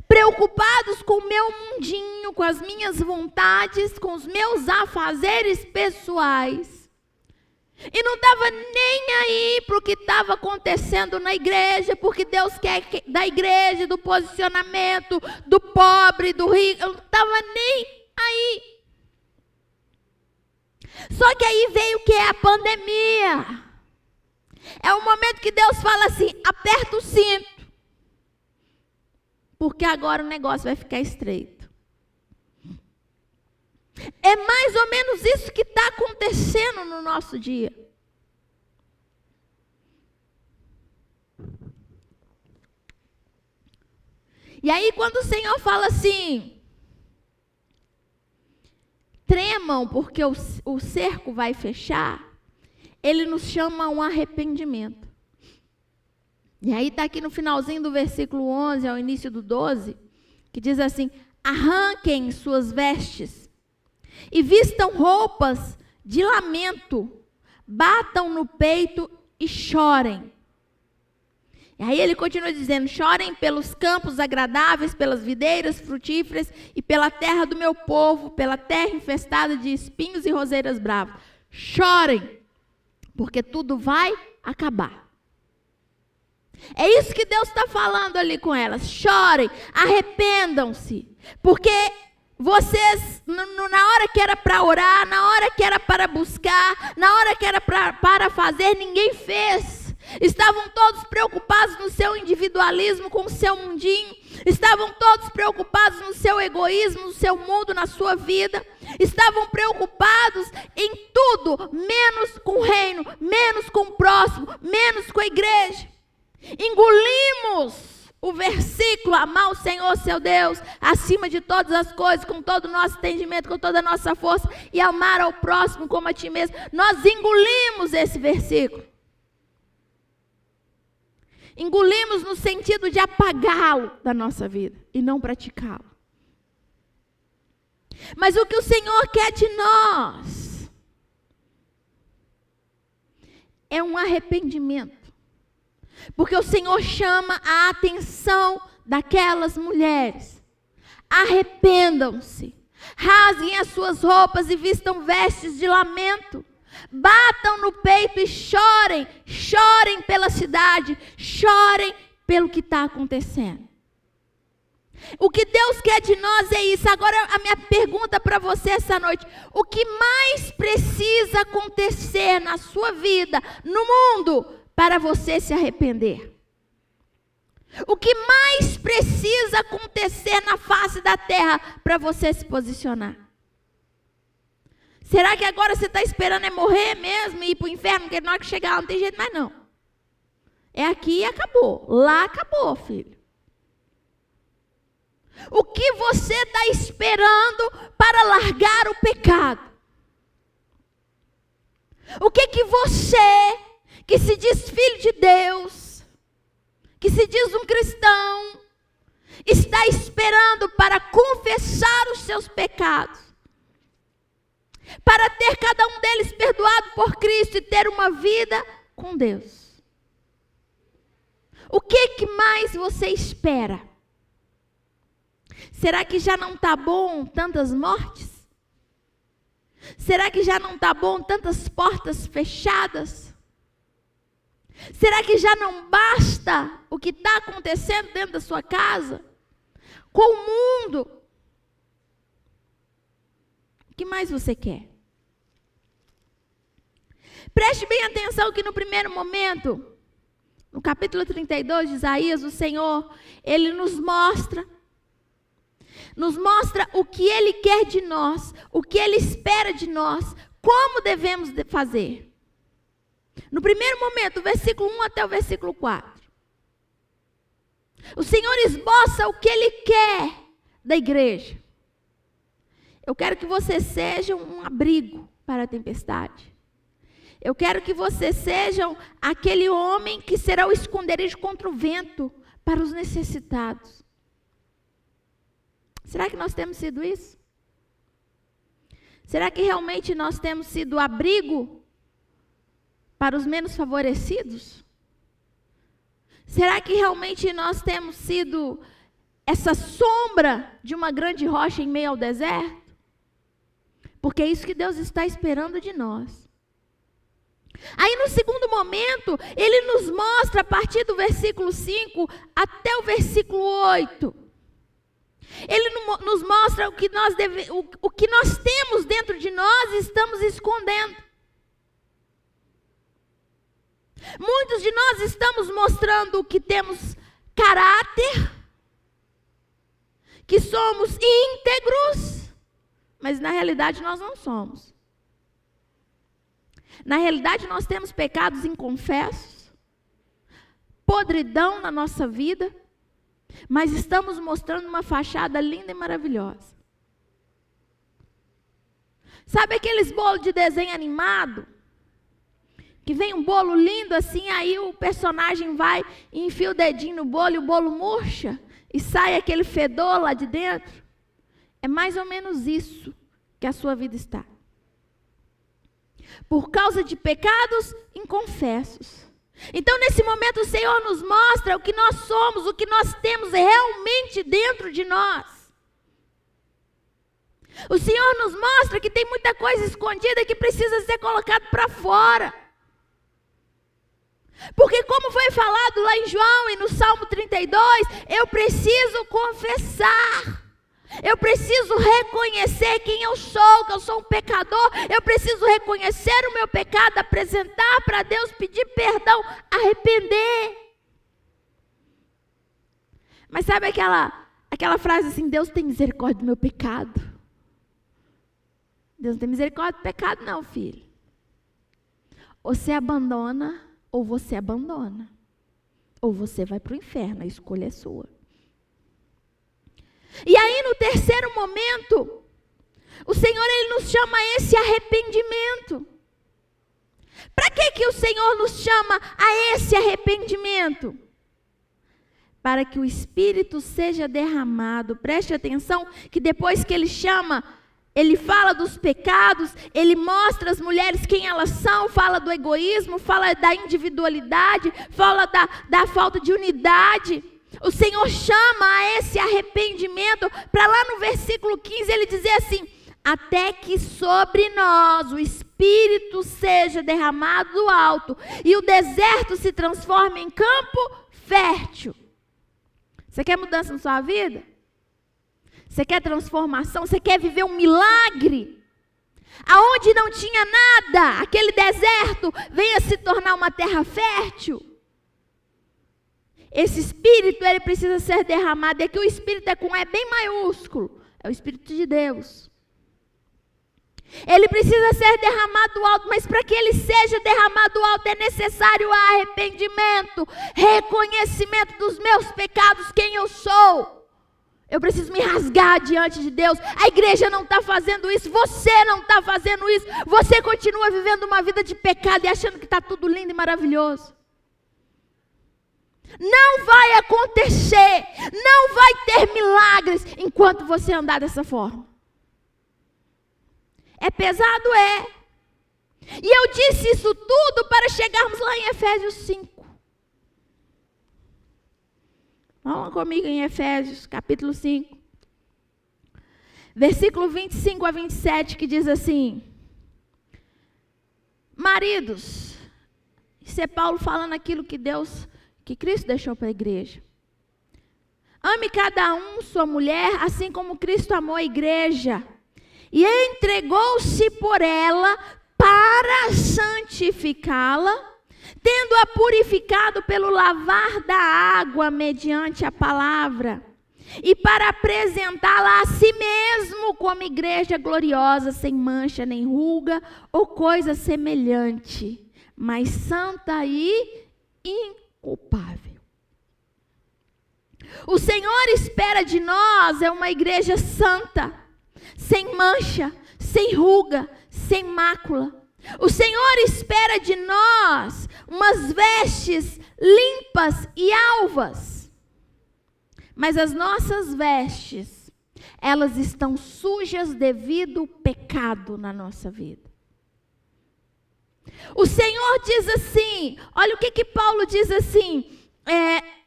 preocupados com o meu mundinho, com as minhas vontades, com os meus afazeres pessoais. E não estava nem aí para o que estava acontecendo na igreja, porque Deus quer da igreja, do posicionamento, do pobre, do rico, eu não estava nem aí. Só que aí veio o que é a pandemia. É o momento que Deus fala assim, aperta o cinto, porque agora o negócio vai ficar estreito. É mais ou menos isso que está acontecendo no nosso dia. E aí quando o Senhor fala assim, tremam porque o cerco vai fechar, Ele nos chama a um arrependimento. E aí está aqui no finalzinho do versículo 11, ao início do 12, que diz assim, arranquem suas vestes e vistam roupas de lamento, batam no peito e chorem. E aí ele continua dizendo, chorem pelos campos agradáveis, pelas videiras frutíferas e pela terra do meu povo, pela terra infestada de espinhos e roseiras bravas. Chorem, porque tudo vai acabar. É isso que Deus está falando ali com elas. Chorem, arrependam-se, porque vocês, na hora que era para orar, na hora que era para buscar, na hora que era para fazer, ninguém fez. Estavam todos preocupados no seu individualismo, com o seu mundinho. Estavam todos preocupados no seu egoísmo, no seu mundo, na sua vida. Estavam preocupados em tudo, menos com o reino, menos com o próximo, menos com a igreja. Engolimos o versículo, amar o Senhor seu Deus acima de todas as coisas, com todo o nosso entendimento, com toda a nossa força, e amar ao próximo como a ti mesmo. Nós engolimos esse versículo. Engolimos no sentido de apagá-lo da nossa vida e não praticá-lo. Mas o que o Senhor quer de nós é um arrependimento. Porque o Senhor chama a atenção daquelas mulheres. Arrependam-se, rasguem as suas roupas e vistam vestes de lamento. Batam no peito e chorem, chorem pela cidade, chorem pelo que está acontecendo. O que Deus quer de nós é isso. Agora a minha pergunta para você essa noite: o que mais precisa acontecer na sua vida, no mundo, para você se arrepender? O que mais precisa acontecer na face da terra para você se posicionar? Será que agora você está esperando é morrer mesmo e ir para o inferno? Porque na hora que chegar lá não tem jeito mais não. É aqui e acabou. Lá acabou, filho. O que você está esperando para largar o pecado? O que você, que se diz filho de Deus, que se diz um cristão, está esperando para confessar os seus pecados? Para ter cada um deles perdoado por Cristo e ter uma vida com Deus. O que mais você espera? Será que já não está bom tantas mortes? Será que já não está bom tantas portas fechadas? Será que já não basta o que está acontecendo dentro da sua casa? Com o mundo? O que mais você quer? Preste bem atenção que no primeiro momento, no capítulo 32 de Isaías, o Senhor, Ele nos mostra o que Ele quer de nós, o que Ele espera de nós, como devemos fazer. No primeiro momento, do versículo 1 até o versículo 4. O Senhor esboça o que Ele quer da igreja. Eu quero que você seja um abrigo para a tempestade. Eu quero que você seja aquele homem que será o esconderijo contra o vento para os necessitados. Será que nós temos sido isso? Será que realmente nós temos sido abrigo para os menos favorecidos? Será que realmente nós temos sido essa sombra de uma grande rocha em meio ao deserto? Porque é isso que Deus está esperando de nós. Aí no segundo momento, Ele nos mostra a partir do versículo 5 até o versículo 8. Ele nos mostra o que nós temos dentro de nós e estamos escondendo. Muitos de nós estamos mostrando que temos caráter, que somos íntegros, mas na realidade nós não somos. Na realidade nós temos pecados inconfessos, podridão na nossa vida, mas estamos mostrando uma fachada linda e maravilhosa. Sabe aqueles bolos de desenho animado? Que vem um bolo lindo assim, aí o personagem vai e enfia o dedinho no bolo e o bolo murcha e sai aquele fedor lá de dentro? É mais ou menos isso que a sua vida está. Por causa de pecados inconfessos. Então nesse momento o Senhor nos mostra o que nós somos, o que nós temos realmente dentro de nós. O Senhor nos mostra que tem muita coisa escondida que precisa ser colocada para fora. Porque como foi falado lá em João e no Salmo 32, eu preciso confessar. Eu preciso reconhecer quem eu sou, que eu sou um pecador. Eu preciso reconhecer o meu pecado, apresentar para Deus, pedir perdão, arrepender. Mas sabe aquela frase assim, Deus tem misericórdia do meu pecado? Deus não tem misericórdia do pecado não, filho. Ou você abandona, ou você abandona. Ou você vai para o inferno, a escolha é sua. E aí no terceiro momento, o Senhor ele nos chama a esse arrependimento. Para que o Senhor nos chama a esse arrependimento? Para que o Espírito seja derramado. Preste atenção que depois que ele chama, ele fala dos pecados, ele mostra às mulheres quem elas são, fala do egoísmo, fala da individualidade, fala da falta de unidade. O Senhor chama a esse arrependimento, para lá no versículo 15 ele dizer assim, até que sobre nós o Espírito seja derramado do alto e o deserto se transforme em campo fértil. Você quer mudança na sua vida? Você quer transformação? Você quer viver um milagre? Aonde não tinha nada, aquele deserto venha se tornar uma terra fértil. Esse Espírito, ele precisa ser derramado. É que o Espírito é com E bem maiúsculo. É o Espírito de Deus. Ele precisa ser derramado do alto, mas para que ele seja derramado do alto é necessário arrependimento, reconhecimento dos meus pecados, quem eu sou. Eu preciso me rasgar diante de Deus. A igreja não está fazendo isso, você não está fazendo isso. Você continua vivendo uma vida de pecado e achando que está tudo lindo e maravilhoso. Não vai acontecer, não vai ter milagres enquanto você andar dessa forma. É pesado, é. E eu disse isso tudo para chegarmos lá em Efésios 5. Vamos comigo em Efésios, capítulo 5. Versículo 25 a 27, que diz assim: maridos, isso é Paulo falando aquilo que Cristo deixou para a igreja. Ame cada um sua mulher, assim como Cristo amou a igreja. E entregou-se por ela para santificá-la, tendo-a purificado pelo lavar da água mediante a palavra, e para apresentá-la a si mesmo como igreja gloriosa, sem mancha nem ruga ou coisa semelhante, mas santa e inculpável. O Senhor espera de nós uma igreja santa, sem mancha, sem ruga, sem mácula. O Senhor espera de nós umas vestes limpas e alvas. Mas as nossas vestes, elas estão sujas devido ao pecado na nossa vida. O Senhor diz assim, olha o que Paulo diz assim,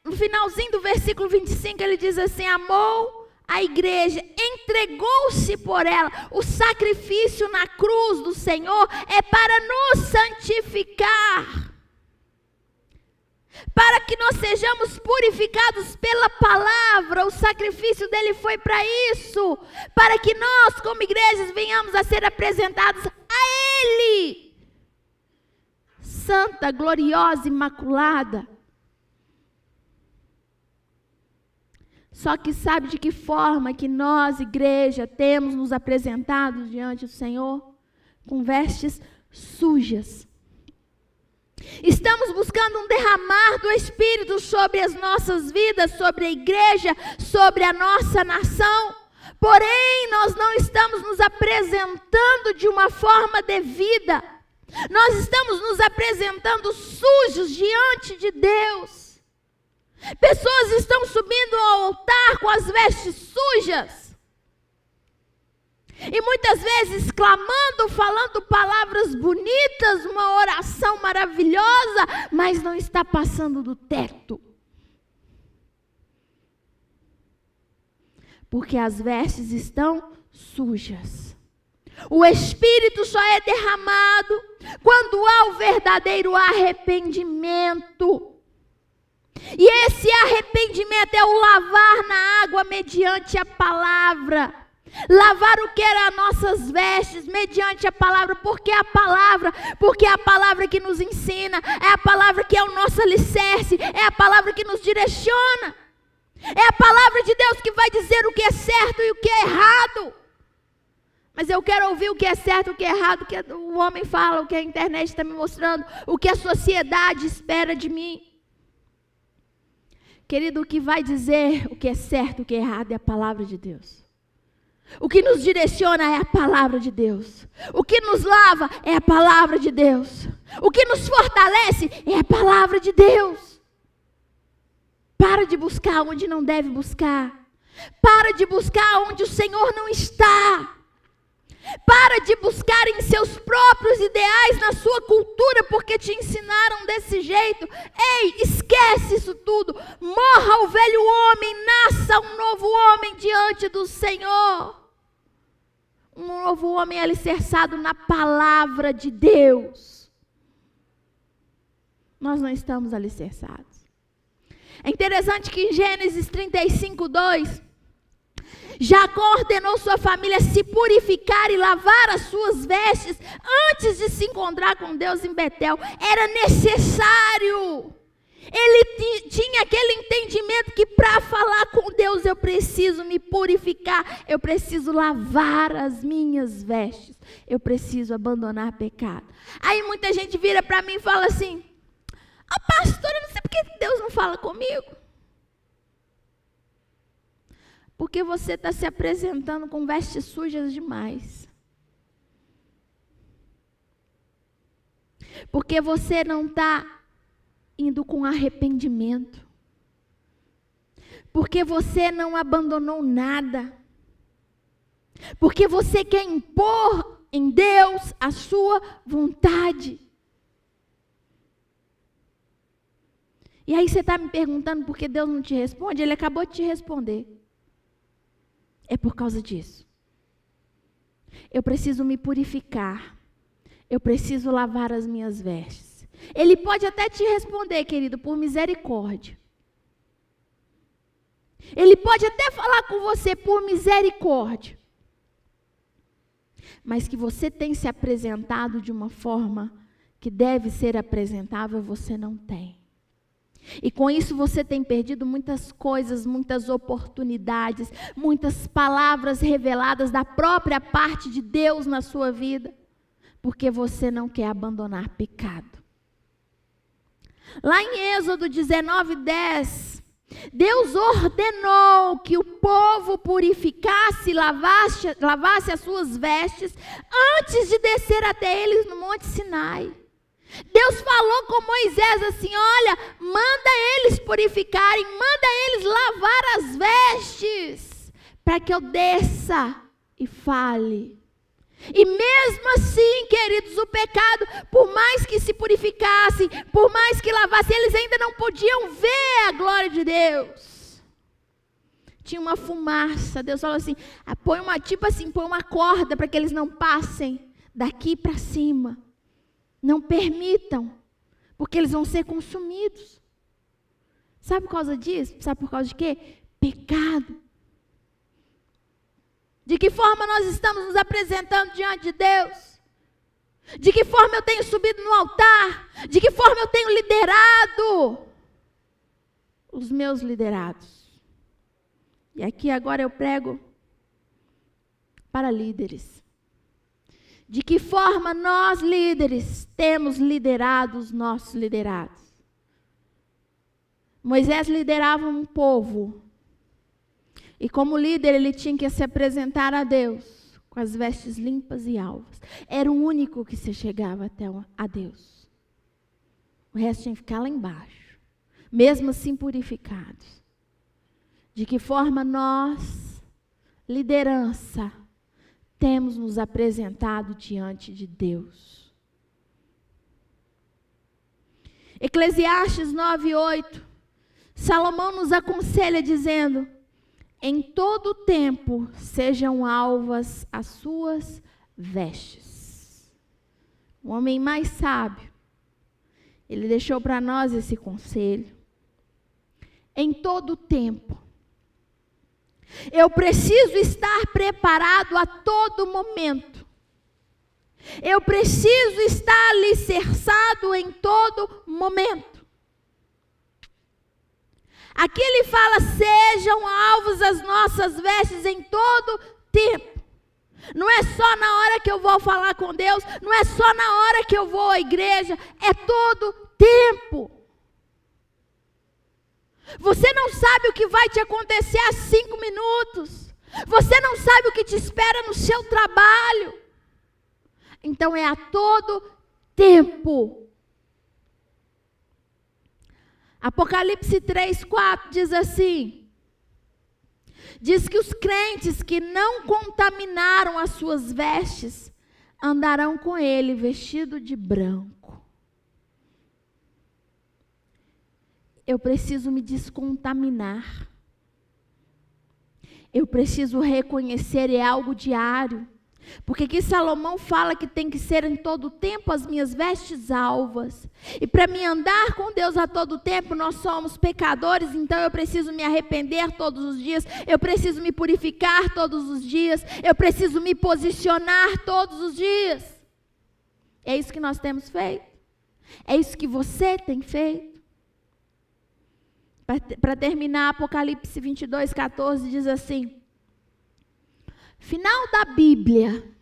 no finalzinho do versículo 25, ele diz assim, amou a igreja, entregou-se por ela. O sacrifício na cruz do Senhor é para nos santificar, para que nós sejamos purificados pela palavra. O sacrifício dele foi para isso, para que nós como igrejas venhamos a ser apresentados a ele, santa, gloriosa, imaculada. Só que sabe de que forma que nós, igreja, temos nos apresentado diante do Senhor? Com vestes sujas. Estamos buscando um derramar do Espírito sobre as nossas vidas, sobre a igreja, sobre a nossa nação. Porém, nós não estamos nos apresentando de uma forma devida. Nós estamos nos apresentando sujos diante de Deus. Pessoas estão subindo ao altar com as vestes sujas. E muitas vezes clamando, falando palavras bonitas, uma oração maravilhosa, mas não está passando do teto. Porque as vestes estão sujas. O Espírito só é derramado quando há o verdadeiro arrependimento. E esse arrependimento é o lavar na água mediante a palavra. Lavar o que era nossas vestes mediante a palavra, porque é a palavra que nos ensina, é a palavra que é o nosso alicerce, é a palavra que nos direciona. É a palavra de Deus que vai dizer o que é certo e o que é errado. Mas eu quero ouvir o que é certo e o que é errado, o que o homem fala, o que a internet está me mostrando, o que a sociedade espera de mim. Querido, o que vai dizer o que é certo e o que é errado é a palavra de Deus. O que nos direciona é a palavra de Deus. O que nos lava é a palavra de Deus. O que nos fortalece é a palavra de Deus. Para de buscar onde não deve buscar. Para de buscar onde o Senhor não está. Para de buscar em seus próprios ideais, na sua cultura, porque te ensinaram desse jeito. Ei, esquece isso tudo. Morra o velho homem, nasça um novo homem diante do Senhor. Um novo homem alicerçado na palavra de Deus. Nós não estamos alicerçados. É interessante que em Gênesis 35:2, Jacó ordenou sua família se purificar e lavar as suas vestes antes de se encontrar com Deus em Betel. Era necessário. Ele tinha aquele entendimento que para falar com Deus eu preciso me purificar, eu preciso lavar as minhas vestes, eu preciso abandonar pecado. Aí muita gente vira para mim e fala assim: pastora, eu não sei por que Deus não fala comigo. Porque você está se apresentando com vestes sujas demais. Porque você não está indo com arrependimento. Porque você não abandonou nada. Porque você quer impor em Deus a sua vontade. E aí você está me perguntando por que Deus não te responde? Ele acabou de te responder. É por causa disso. Eu preciso me purificar. Eu preciso lavar as minhas vestes. Ele pode até te responder, querido, por misericórdia. Ele pode até falar com você por misericórdia. Mas que você tem se apresentado de uma forma que deve ser apresentável, você não tem. E com isso você tem perdido muitas coisas, muitas oportunidades, muitas palavras reveladas da própria parte de Deus na sua vida, porque você não quer abandonar pecado. Lá em Êxodo 19:10, Deus ordenou que o povo purificasse, lavasse as suas vestes antes de descer até eles no Monte Sinai. Deus falou com Moisés assim: olha, manda eles purificarem, manda eles lavar as vestes, para que eu desça e fale. E mesmo assim, queridos, o pecado, por mais que se purificassem, por mais que lavassem, eles ainda não podiam ver a glória de Deus. Tinha uma fumaça. Deus falou assim: põe uma corda para que eles não passem daqui para cima. Não permitam, porque eles vão ser consumidos. Sabe por causa disso? Sabe por causa de quê? Pecado. De que forma nós estamos nos apresentando diante de Deus? De que forma eu tenho subido no altar? De que forma eu tenho liderado os meus liderados? E aqui agora eu prego para líderes. De que forma nós, líderes, temos liderado os nossos liderados? Moisés liderava um povo. E como líder, ele tinha que se apresentar a Deus com as vestes limpas e alvas. Era o único que se chegava até a Deus. O resto tinha que ficar lá embaixo, mesmo assim purificados. De que forma nós, liderança, temos nos apresentado diante de Deus? Eclesiastes 9:8, Salomão nos aconselha dizendo: em todo tempo sejam alvas as suas vestes. O homem mais sábio, ele deixou para nós esse conselho. Em todo tempo. Eu preciso estar preparado a todo momento. Eu preciso estar alicerçado em todo momento. Aqui ele fala, sejam alvos as nossas vestes em todo tempo. Não é só na hora que eu vou falar com Deus, não é só na hora que eu vou à igreja, é todo tempo. Você não sabe o que vai te acontecer há 5 minutos. Você não sabe o que te espera no seu trabalho. Então é a todo tempo. Apocalipse 3:4 diz assim. Diz que os crentes que não contaminaram as suas vestes andarão com ele vestido de branco. Eu preciso me descontaminar. Eu preciso reconhecer, é algo diário. Porque aqui Salomão fala que tem que ser em todo tempo as minhas vestes alvas. E para me andar com Deus a todo tempo, nós somos pecadores, então eu preciso me arrepender todos os dias. Eu preciso me purificar todos os dias. Eu preciso me posicionar todos os dias. É isso que nós temos feito. É isso que você tem feito. Para terminar, Apocalipse 22:14 diz assim. Final da Bíblia.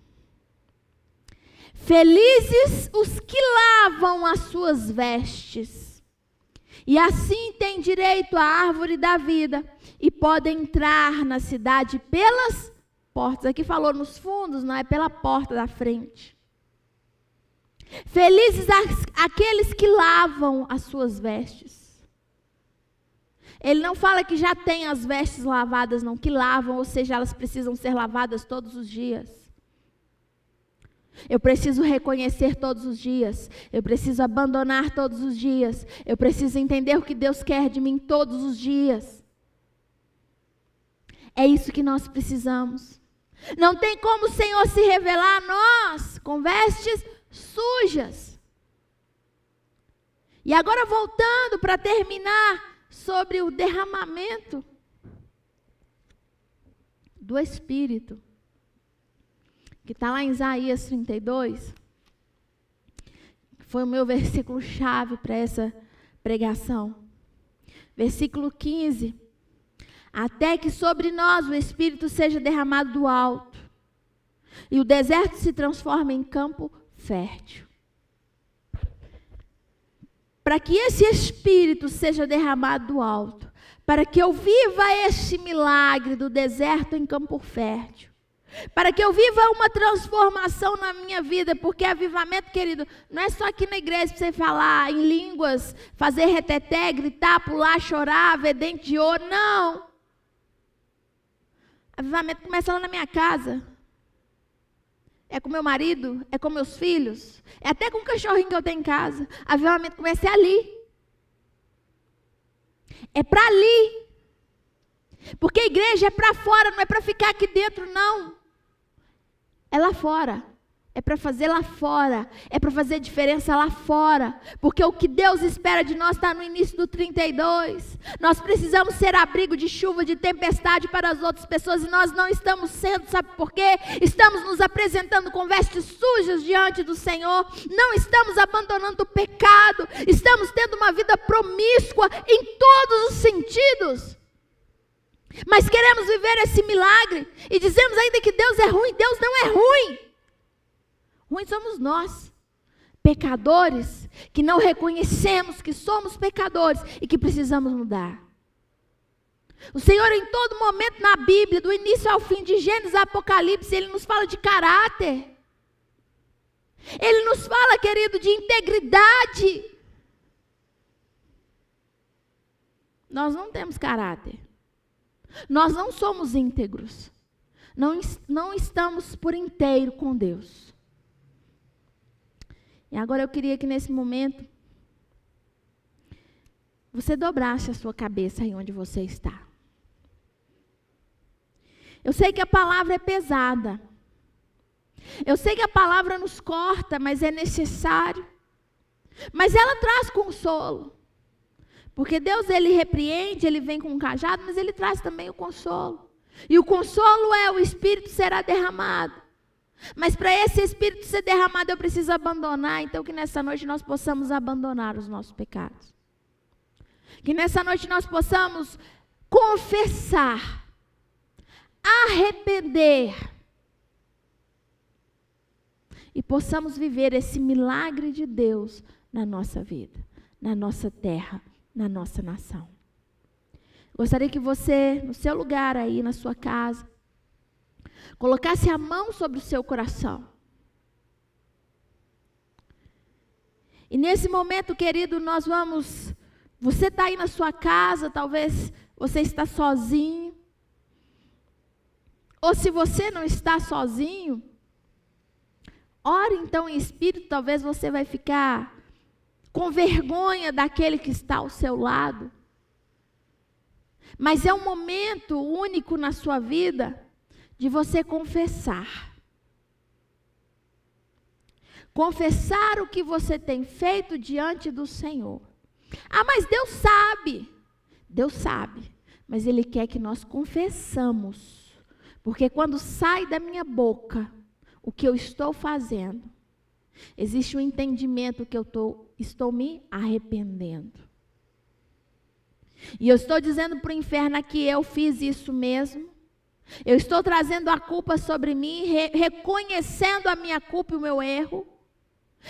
Felizes os que lavam as suas vestes, e assim têm direito à árvore da vida, e podem entrar na cidade pelas portas. Aqui falou nos fundos, não é pela porta da frente. Felizes aqueles que lavam as suas vestes. Ele não fala que já tem as vestes lavadas, não, que lavam, ou seja, elas precisam ser lavadas todos os dias. Eu preciso reconhecer todos os dias, eu preciso abandonar todos os dias, eu preciso entender o que Deus quer de mim todos os dias. É isso que nós precisamos. Não tem como o Senhor se revelar a nós com vestes sujas. E agora voltando para terminar, sobre o derramamento do Espírito, que está lá em Isaías 32, foi o meu versículo chave para essa pregação. Versículo 15, até que sobre nós o Espírito seja derramado do alto, e o deserto se transforme em campo fértil. Para que esse Espírito seja derramado do alto, para que eu viva esse milagre do deserto em campo fértil, para que eu viva uma transformação na minha vida, porque avivamento, querido, não é só aqui na igreja para você falar em línguas, fazer reteté, gritar, pular, chorar, ver dente de ouro, não. Avivamento começa lá na minha casa. É com meu marido, é com meus filhos, é até com o cachorrinho que eu tenho em casa. Avivamento começa ali. É para ali. Porque a igreja é para fora, não é para ficar aqui dentro, não. É lá fora. É para fazer lá fora. É para fazer diferença lá fora. Porque o que Deus espera de nós está no início do 32. Nós precisamos ser abrigo de chuva, de tempestade para as outras pessoas. E nós não estamos sendo, sabe por quê? Estamos nos apresentando com vestes sujas diante do Senhor. Não estamos abandonando o pecado. Estamos tendo uma vida promíscua em todos os sentidos. Mas queremos viver esse milagre. E dizemos ainda que Deus é ruim. Deus não é ruim. Ruins somos nós, pecadores, que não reconhecemos que somos pecadores e que precisamos mudar. O Senhor em todo momento na Bíblia, do início ao fim, de Gênesis a Apocalipse, Ele nos fala de caráter. Ele nos fala, querido, de integridade. Nós não temos caráter. Nós não somos íntegros. Não estamos por inteiro com Deus. E agora eu queria que nesse momento você dobrasse a sua cabeça aí onde você está. Eu sei que a palavra é pesada. Eu sei que a palavra nos corta, mas é necessário. Mas ela traz consolo. Porque Deus, Ele repreende, Ele vem com um cajado, mas Ele traz também o consolo. E o consolo é: o Espírito será derramado. Mas para esse Espírito ser derramado, eu preciso abandonar. Então que nessa noite nós possamos abandonar os nossos pecados. Que nessa noite nós possamos confessar, arrepender e possamos viver esse milagre de Deus na nossa vida, na nossa terra, na nossa nação. Gostaria que você, no seu lugar aí, na sua casa, colocasse a mão sobre o seu coração. E nesse momento, querido, você está aí na sua casa, talvez você está sozinho. Ou se você não está sozinho, ore então em espírito, talvez você vai ficar com vergonha daquele que está ao seu lado. Mas é um momento único na sua vida de você confessar. Confessar o que você tem feito diante do Senhor. Ah, mas Deus sabe. Deus sabe. Mas Ele quer que nós confessamos. Porque quando sai da minha boca o que eu estou fazendo, existe um entendimento que eu estou me arrependendo. E eu estou dizendo para o inferno que eu fiz isso mesmo. Eu estou trazendo a culpa sobre mim, reconhecendo a minha culpa e o meu erro.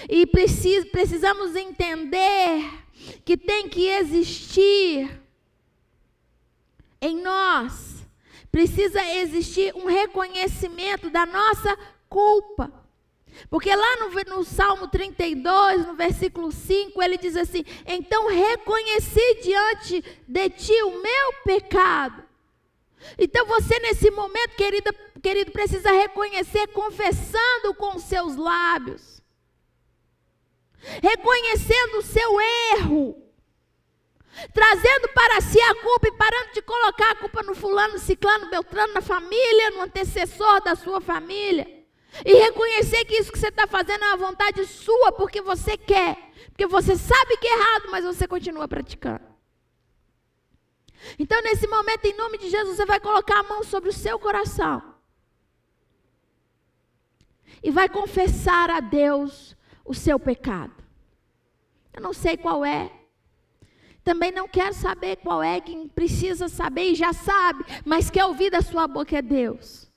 E precisamos entender que tem que existir em nós, precisa existir um reconhecimento da nossa culpa. Porque lá no Salmo 32, no versículo 5, ele diz assim: então reconheci diante de ti o meu pecado. Então você nesse momento, querido, precisa reconhecer confessando com os seus lábios. Reconhecendo o seu erro, trazendo para si a culpa e parando de colocar a culpa no fulano, ciclano, beltrano, na família, no antecessor da sua família. E reconhecer que isso que você está fazendo é uma vontade sua, porque você quer, porque você sabe que é errado, mas você continua praticando. Então nesse momento, em nome de Jesus, você vai colocar a mão sobre o seu coração e vai confessar a Deus o seu pecado. Eu não sei qual é. Também não quero saber qual é. Quem precisa saber e já sabe, mas quer ouvir da sua boca é Deus.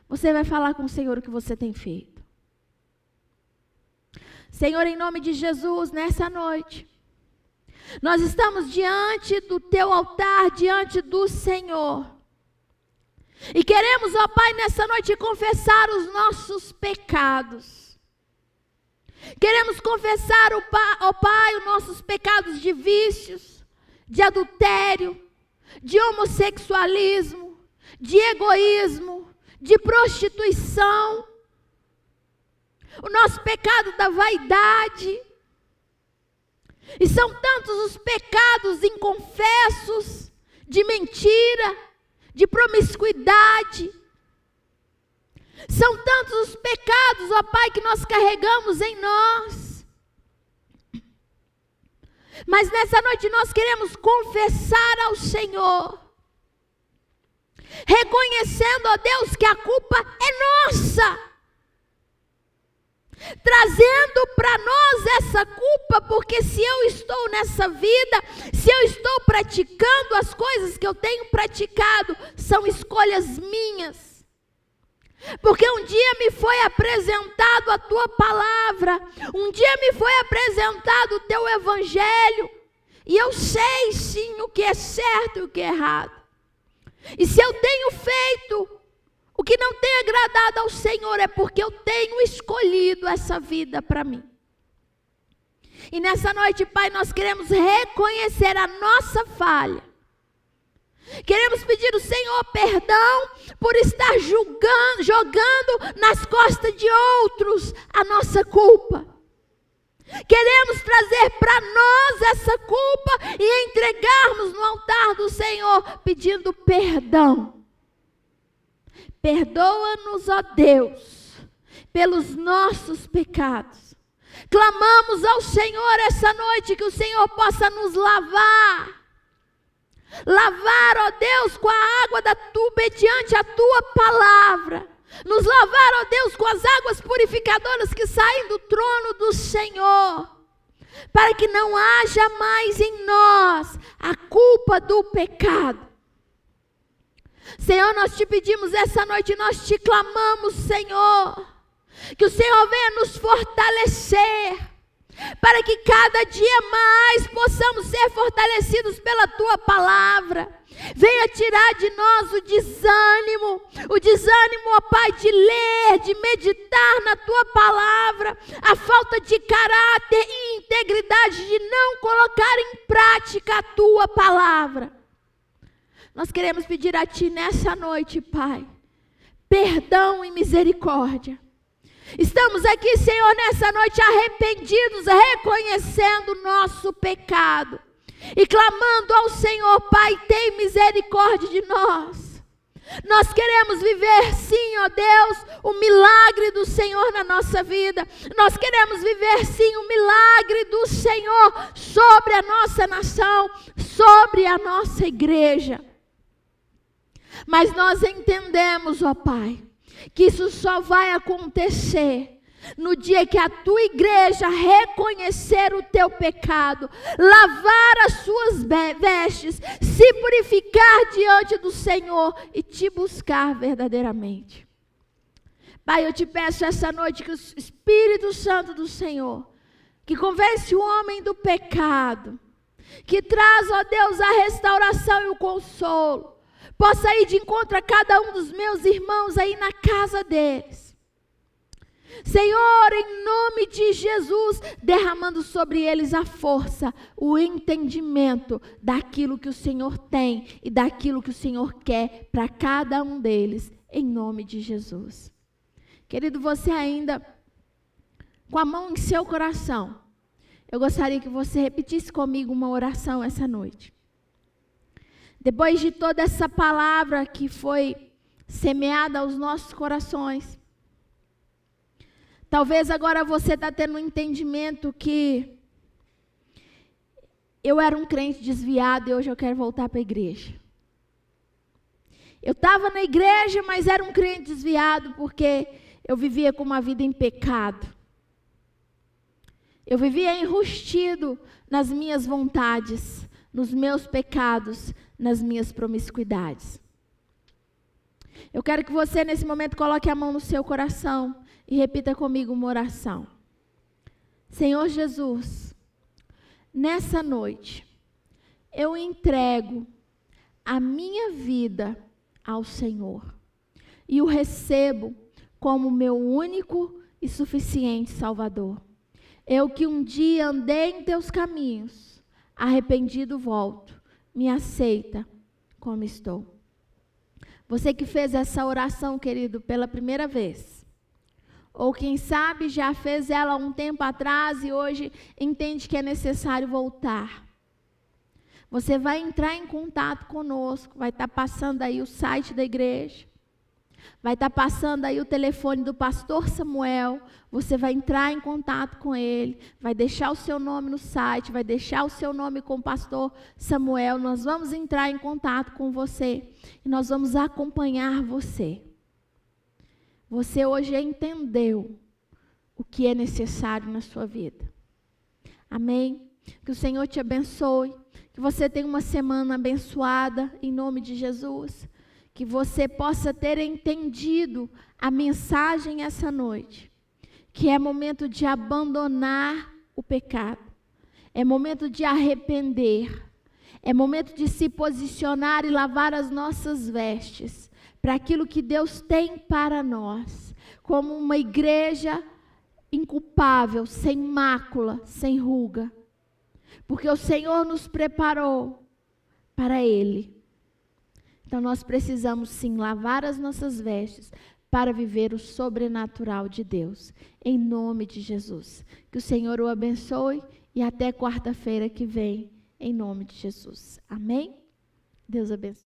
Você vai falar com o Senhor o que você tem feito. Senhor, em nome de Jesus, nessa noite, nós estamos diante do teu altar, diante do Senhor. E queremos, ó Pai, nessa noite confessar os nossos pecados. Queremos confessar, ó Pai, os nossos pecados de vícios, de adultério, de homossexualismo, de egoísmo, de prostituição, o nosso pecado da vaidade. E são tantos os pecados inconfessos, de mentira, de promiscuidade. São tantos os pecados, ó Pai, que nós carregamos em nós. Mas nessa noite nós queremos confessar ao Senhor, reconhecendo, ó Deus, que a culpa é nossa, trazendo para nós essa culpa, porque se eu estou nessa vida, se eu estou praticando as coisas que eu tenho praticado, são escolhas minhas. Porque um dia me foi apresentado a tua palavra, um dia me foi apresentado o teu evangelho, e eu sei sim o que é certo e o que é errado. E se eu tenho feito o que não tem agradado ao Senhor, é porque eu tenho escolhido essa vida para mim. E nessa noite, Pai, nós queremos reconhecer a nossa falha. Queremos pedir ao Senhor perdão por estar jogando nas costas de outros a nossa culpa. Queremos trazer para nós essa culpa e entregarmos no altar do Senhor, pedindo perdão. Perdoa-nos, ó Deus, pelos nossos pecados. Clamamos ao Senhor essa noite que o Senhor possa nos lavar. Lavar, ó Deus, com a água mediante a tua palavra. Nos lavar, ó Deus, com as águas purificadoras que saem do trono do Senhor. para que não haja mais em nós a culpa do pecado. Senhor, nós te pedimos essa noite, nós te clamamos, Senhor, que o Senhor venha nos fortalecer, para que cada dia mais possamos ser fortalecidos pela Tua palavra. Venha tirar de nós o desânimo, ó Pai, de ler, de meditar na Tua palavra, a falta de caráter e integridade de não colocar em prática a Tua palavra. Nós queremos pedir a Ti nessa noite, Pai, perdão e misericórdia. Estamos aqui, Senhor, nessa noite arrependidos, reconhecendo o nosso pecado e clamando ao Senhor, Pai, tem misericórdia de nós. Nós queremos viver, sim, ó Deus, o milagre do Senhor na nossa vida. Nós queremos viver, sim, o milagre do Senhor sobre a nossa nação, sobre a nossa igreja. Mas nós entendemos, ó Pai, que isso só vai acontecer no dia que a Tua igreja reconhecer o teu pecado, lavar as suas vestes, se purificar diante do Senhor e te buscar verdadeiramente. Pai, eu te peço essa noite que o Espírito Santo do Senhor, que convence o homem do pecado, que traz, ó Deus, a restauração e o consolo, possa ir de encontro a cada um dos meus irmãos aí na casa deles. Senhor, em nome de Jesus, derramando sobre eles a força, o entendimento daquilo que o Senhor tem e daquilo que o Senhor quer para cada um deles, em nome de Jesus. Querido, você ainda com a mão em seu coração, eu gostaria que você repetisse comigo uma oração essa noite. Depois de toda essa palavra que foi semeada aos nossos corações, talvez agora você está tendo um entendimento que eu era um crente desviado e hoje eu quero voltar para a igreja. Eu estava na igreja, mas era um crente desviado porque eu vivia com uma vida em pecado. Eu vivia enrustido nas minhas vontades, nos meus pecados, nas minhas promiscuidades. Eu quero que você nesse momento coloque a mão no seu coração e repita comigo uma oração. Senhor Jesus, nessa noite, eu entrego a minha vida ao Senhor e o recebo como meu único e suficiente Salvador. Eu que um dia andei em teus caminhos, arrependido volto, me aceita como estou. Você que fez essa oração, querido, pela primeira vez, ou quem sabe já fez ela um tempo atrás e hoje entende que é necessário voltar. Você vai entrar em contato conosco, vai estar passando aí o site da igreja, vai estar passando aí o telefone do pastor Samuel, você vai entrar em contato com ele, vai deixar o seu nome no site, vai deixar o seu nome com o pastor Samuel, nós vamos entrar em contato com você e nós vamos acompanhar você. Você hoje entendeu o que é necessário na sua vida. Amém? Que o Senhor te abençoe, que você tenha uma semana abençoada em nome de Jesus. Que você possa ter entendido a mensagem essa noite, que é momento de abandonar o pecado, é momento de arrepender, é momento de se posicionar e lavar as nossas vestes para aquilo que Deus tem para nós, como uma igreja inculpável, sem mácula, sem ruga, porque o Senhor nos preparou para Ele. Então nós precisamos sim lavar as nossas vestes para viver o sobrenatural de Deus. Em nome de Jesus. Que o Senhor o abençoe e até quarta-feira que vem. Em nome de Jesus. Amém? Deus abençoe.